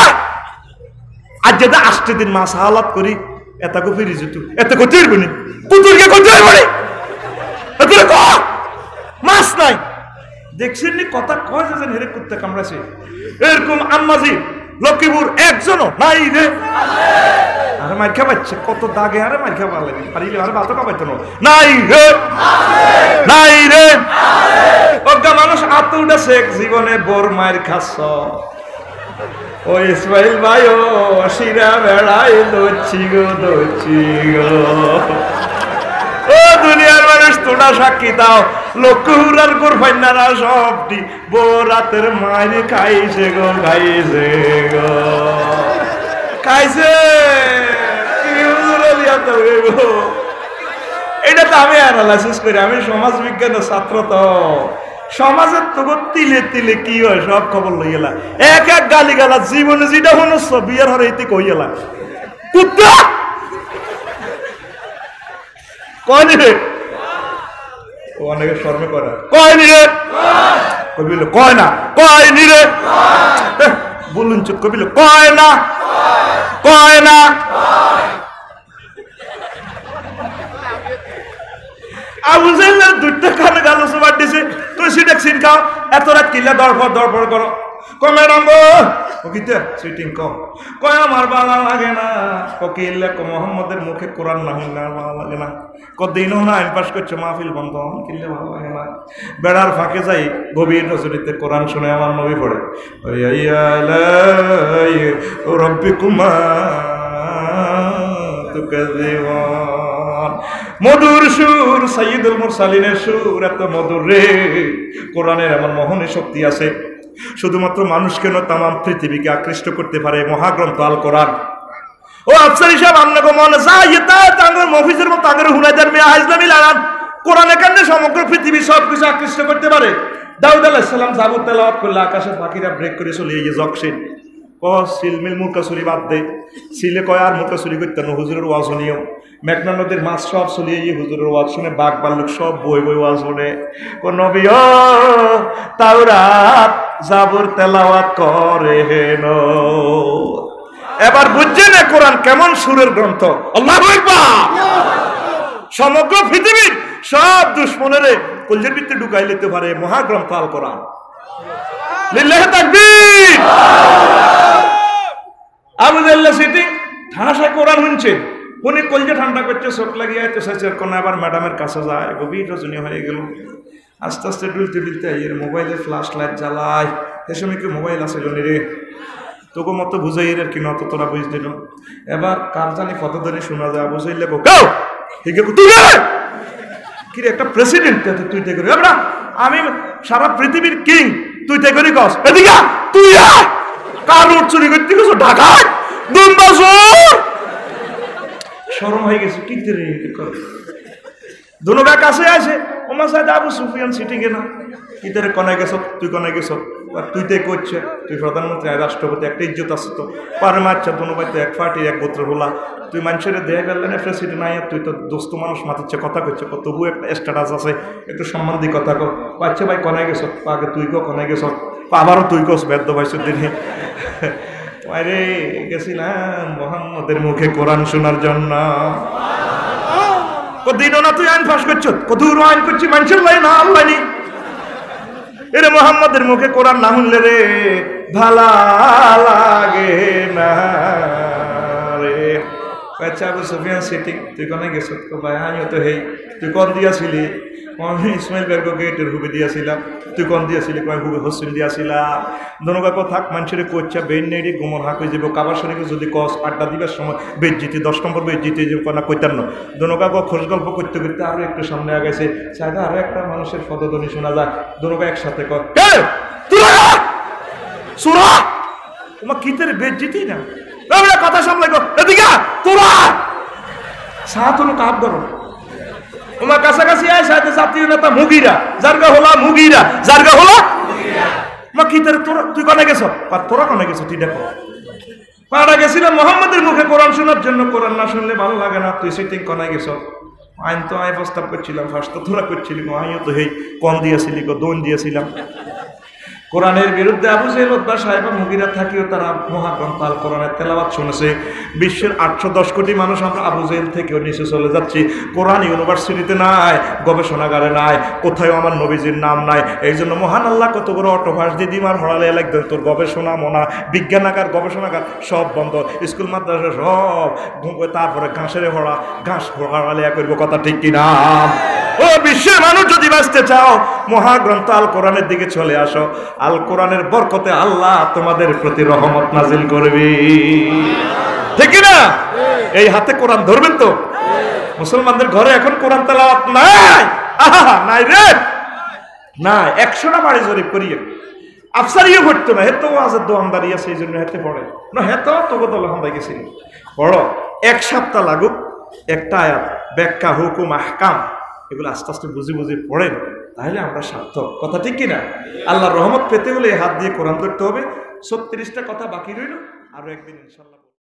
আজ যেটা 8 দিন মাস হালাত করি এতকু ফিরি যেতু এত কতির বনি কুতুরকে কতির বনি এত ক মাস নাই দেখছেন নি কথা কয় যেন হেরে কুত্তা কামড়াছে এরকম আম্মাজি লক্ষ্মীপুর একজনও নাই রে। আর মার খাবাচ্ছে কত দাগে আরে মার খাবার লাগে পারিলে আরে ভালো খাবাইতো নাই রে নাই রে অজ্ঞা মানুষ আত উঠেছে জীবনে বোর মায়ের খাস ও ইসমাইল ভাই ও শিরা বেড়াই দোচ্ছি গো ও দুনিয়ার মানুষ তোরা সাক্ষী দাও লক্ষ্মীর গোরফাইনারা সবটি বোরাতের মায়ের খাইছে গো খাইছে এটা তো আমি অ্যানালাইসিস করি আমি সমাজ বিজ্ঞানের ছাত্র তো সমাজের তো তিলে তিলে কি হয় সব খবর লই গেলা এক গালি গালা জীবনে যেটা হনুস বিয়ের হরে এতে কই গেলা কুত্তা কয়নি রে ও অনেকে শর্মে করে কয়নি রে কবিল কয় না কয়নি রে বলুন চুপ কবিল কয় না আবু জাহেলের দুইটা কানে গাল সবার দিছে তুই সিটেক সিন খাও এত রাত কিল্লা দরপর করো কয় ম্যাডাম ও কিতে সিটিং কম কয় আমার ভালো লাগে না কিল্লা কো মোহাম্মদের মুখে কোরআন না হইলে আর ভালো লাগে না কদিনও না আমি পাস করছে মাহফিল বন্ধ কিল্লা ভালো লাগে না বেড়ার ফাঁকে যাই গভীর রজনীতে কোরআন শুনে আমার নবী পড়ে রব্বিকুমা তুকাযিবান মধুর সুর সাইয়্যিদুল মুরসালিনের সুর এত মধুর রে কোরআনের এমন মোহনী শক্তি আছে শুধুমাত্র মানুষকে নয় তামাম পৃথিবীকে আকৃষ্ট করতে পারে মহাগ্রন্থ আল কোরআন ও আফসার হিসাব আপনাকে মনে চাই তাঙ্গর মফিজের মতো তাঙ্গর হুনাইদার মেয়া ইসলামী লাগান কোরআনের কারণে সমগ্র পৃথিবী সবকিছু আকৃষ্ট করতে পারে দাউদ আলাইহিস সালাম জাবুর তেলাওয়াত করলে আকাশের পাখিরা ব্রেক করে চলে গিয়ে জকশিন সিলমিল মুরকাসুরি বাদ দে সিলে কয় আর মুরকাসুরি করতে না হুজুরের ওয়াজ শুনিও মেঘনা নদীর মাছ সব চলিয়ে গিয়ে হুজুরের ওয়াজ শুনে বাঘ ভাল্লুক সব বই ওয়াজ শুনে কোন নবী তাওরাত জাবুর তেলাওয়াত করে হেন এবার বুঝছেন না কোরআন কেমন সুরের গ্রন্থ আল্লাহু আকবার সমগ্র পৃথিবীর সব দুশমনের কলজের ভিতরে ঢুকাই নিতে পারে মহাগ্রন্থ আল কোরআন লিল্লাহি তাকবীর আবু জাহেল সিটি ঠাসায় কোরআন শুনছে উনি কলজে ঠান্ডা করছে চোখ লাগিয়ে চেষ্টার কোন আবার ম্যাডামের কাছে যায় গভীর রজনী হয়ে গেল আস্তে আস্তে ডুলতে এর মোবাইলে ফ্ল্যাশ লাইট জ্বালায় এ সময় কি মোবাইল আসিল নি রে তোকে মতো বুঝাই আর কি নত তোরা বুঝ দিল এবার কার জানি কত ধরে শোনা যায় আবু জাহেল কি রে একটা প্রেসিডেন্ট তুই তাই করি না আমি সারা পৃথিবীর কিং তুই তাই করি কস এদিকে তুই কার নোট চুরি করতে গেছো ঢাকায় দুম্বাসুর শরম হয়ে গেছে কি রে দুনোটা কাছে আছে ওমার সাথে আবু সুফিয়ান সিটিং এ না কি তোরে কনায় গেছ তুই কনায় গেছ তুই তাই করছে তুই প্রধানমন্ত্রী রাষ্ট্রপতি একটা ইজ্জত আছে তো পারে মারছে দোনো ভাই তো এক পার্টির এক গোত্র হলা তুই মানুষের দেয়া গেল না প্রেসিডেন্ট নাই তুই তো দোস্ত মানুষ মাতিচ্ছে কথা করছে তবু একটা স্ট্যাটাস আছে একটু সম্মান দিয়ে কথা কর বাচ্চা ভাই কনায় গেছ আগে তুই কো কনায় গেছ আবারও তুই কস বেদ্য ভাইসের দিনে আরে গেছিলাম মোহাম্মদের মুখে কোরআন শোনার জন্য কদিনও না তুই আইন ফাঁস করছো কদূর আইন করছি মানুষের লাই না আল্লাহ নি এরে মোহাম্মদের মুখে কোরআন না শুনলে রে ভালা লাগে না রে আচ্ছা আবু সুফিয়ান সিটিং তুই কোনে গেছ ভাই আমিও তো হেই তুই কোন দিয়াছিলি আমি ইসমাইল বেরগো গেটের হুবে দিয়াছিলাম তুই কোন দিয়াছিলি কয় হুবে হোসেন দিয়াছিলাম দোনো কাকো থাক মানুষের কোচ্ছা বেন নেড়ি গুমর হাঁক হয়ে যাবো কাবার শরীফে যদি কস আড্ডা দিবার সময় বেদ জিতি 10 নম্বর বেদ জিতে যে না কইতার না দোনো কাকো খোঁজ গল্প করতে করতে আরো একটু সামনে আগাইছে চাইদা আরো একটা মানুষের পদধ্বনি শোনা যায় দোনো একসাথে কর সুরা তোমার কিতের বেদ জিতি না কথা সামলাই কর এদিকে তোরা সাহাতুল কাপ ধরো তোমার কাছাকাছি আয় সাথে জাতীয় নেতা মুগিরা জারগা হলা মুগিরা জারগা হলা মা কি তোরা তুই কনে গেছ তোরা কনে গেছ তুই দেখো পাড়া গেছিলাম মোহাম্মদের মুখে কোরআন শোনার জন্য কোরআন না শুনলে ভালো লাগে না তুই সিটিং কনে গেছ আইন তো আয় প্রস্তাব করছিলাম ফার্স্ট তো তোরা করছিলি আইও তো হেই কন দিয়েছিলি গো দোন দিয়েছিলাম কোরআনের বিরুদ্ধে আবু জেহেল উতবা সাহেবা মুগিরা থাকিও তারা মহাগ্রন্থ আল কোরআনের তেলাওয়াত শুনেছে। বিশ্বের 810 কোটি মানুষ আমরা আবু জেহেল থেকেও নিচে চলে যাচ্ছি। কোরআন ইউনিভার্সিটিতে নাই, গবেষণাগারে নাই, কোথাও আমার নবীজির নাম নাই। এই জন্য মহান আল্লাহ কত বড় অটোভাস দিদিমার হড়ালে লাগবে, তোর গবেষণা মনা বিজ্ঞানাগার গবেষণাগার সব বন্ধ, স্কুল মাদ্রাসা সব। তারপরে ঘাসের হড়া, ঘাস হড়ালে করবো, কথা ঠিক কিনা? ও বিশ্বের মানুষ যদি বাঁচতে চাও মহাগ্রন্থ আল কোরআনের দিকে চলে আসো। আল কোরআনের বরকতে আল্লাহ তোমাদের প্রতি রহমত নাজিল করবে, ঠিক না? এই হাতে কোরআন ধরবেন তো। মুসলমানদের ঘরে এখন কোরআন তেলাওয়াত নাই, নাই রে, না। 100টা বাড়ি জরিপ করিয়ে আফসারিও পড়তো না, হেতো আজের দোয়ানদারি আছে, এই জন্য হেতে পড়ে না। হেতো তোকে তো লহান্দাই গেছি পড়ো, 1 সপ্তাহ লাগুক একটা আয়াত ব্যাখ্যা হুকুম আহকাম এগুলো আস্তে আস্তে বুঝে বুঝে পড়েন, তাহলে আমরা সার্থক, কথা ঠিক কিনা? আল্লাহর রহমত পেতে হলে হাত দিয়ে কোরআন ধরতে হবে। 36টা কথা বাকি রইল, আরো একদিন ইনশাল্লাহ।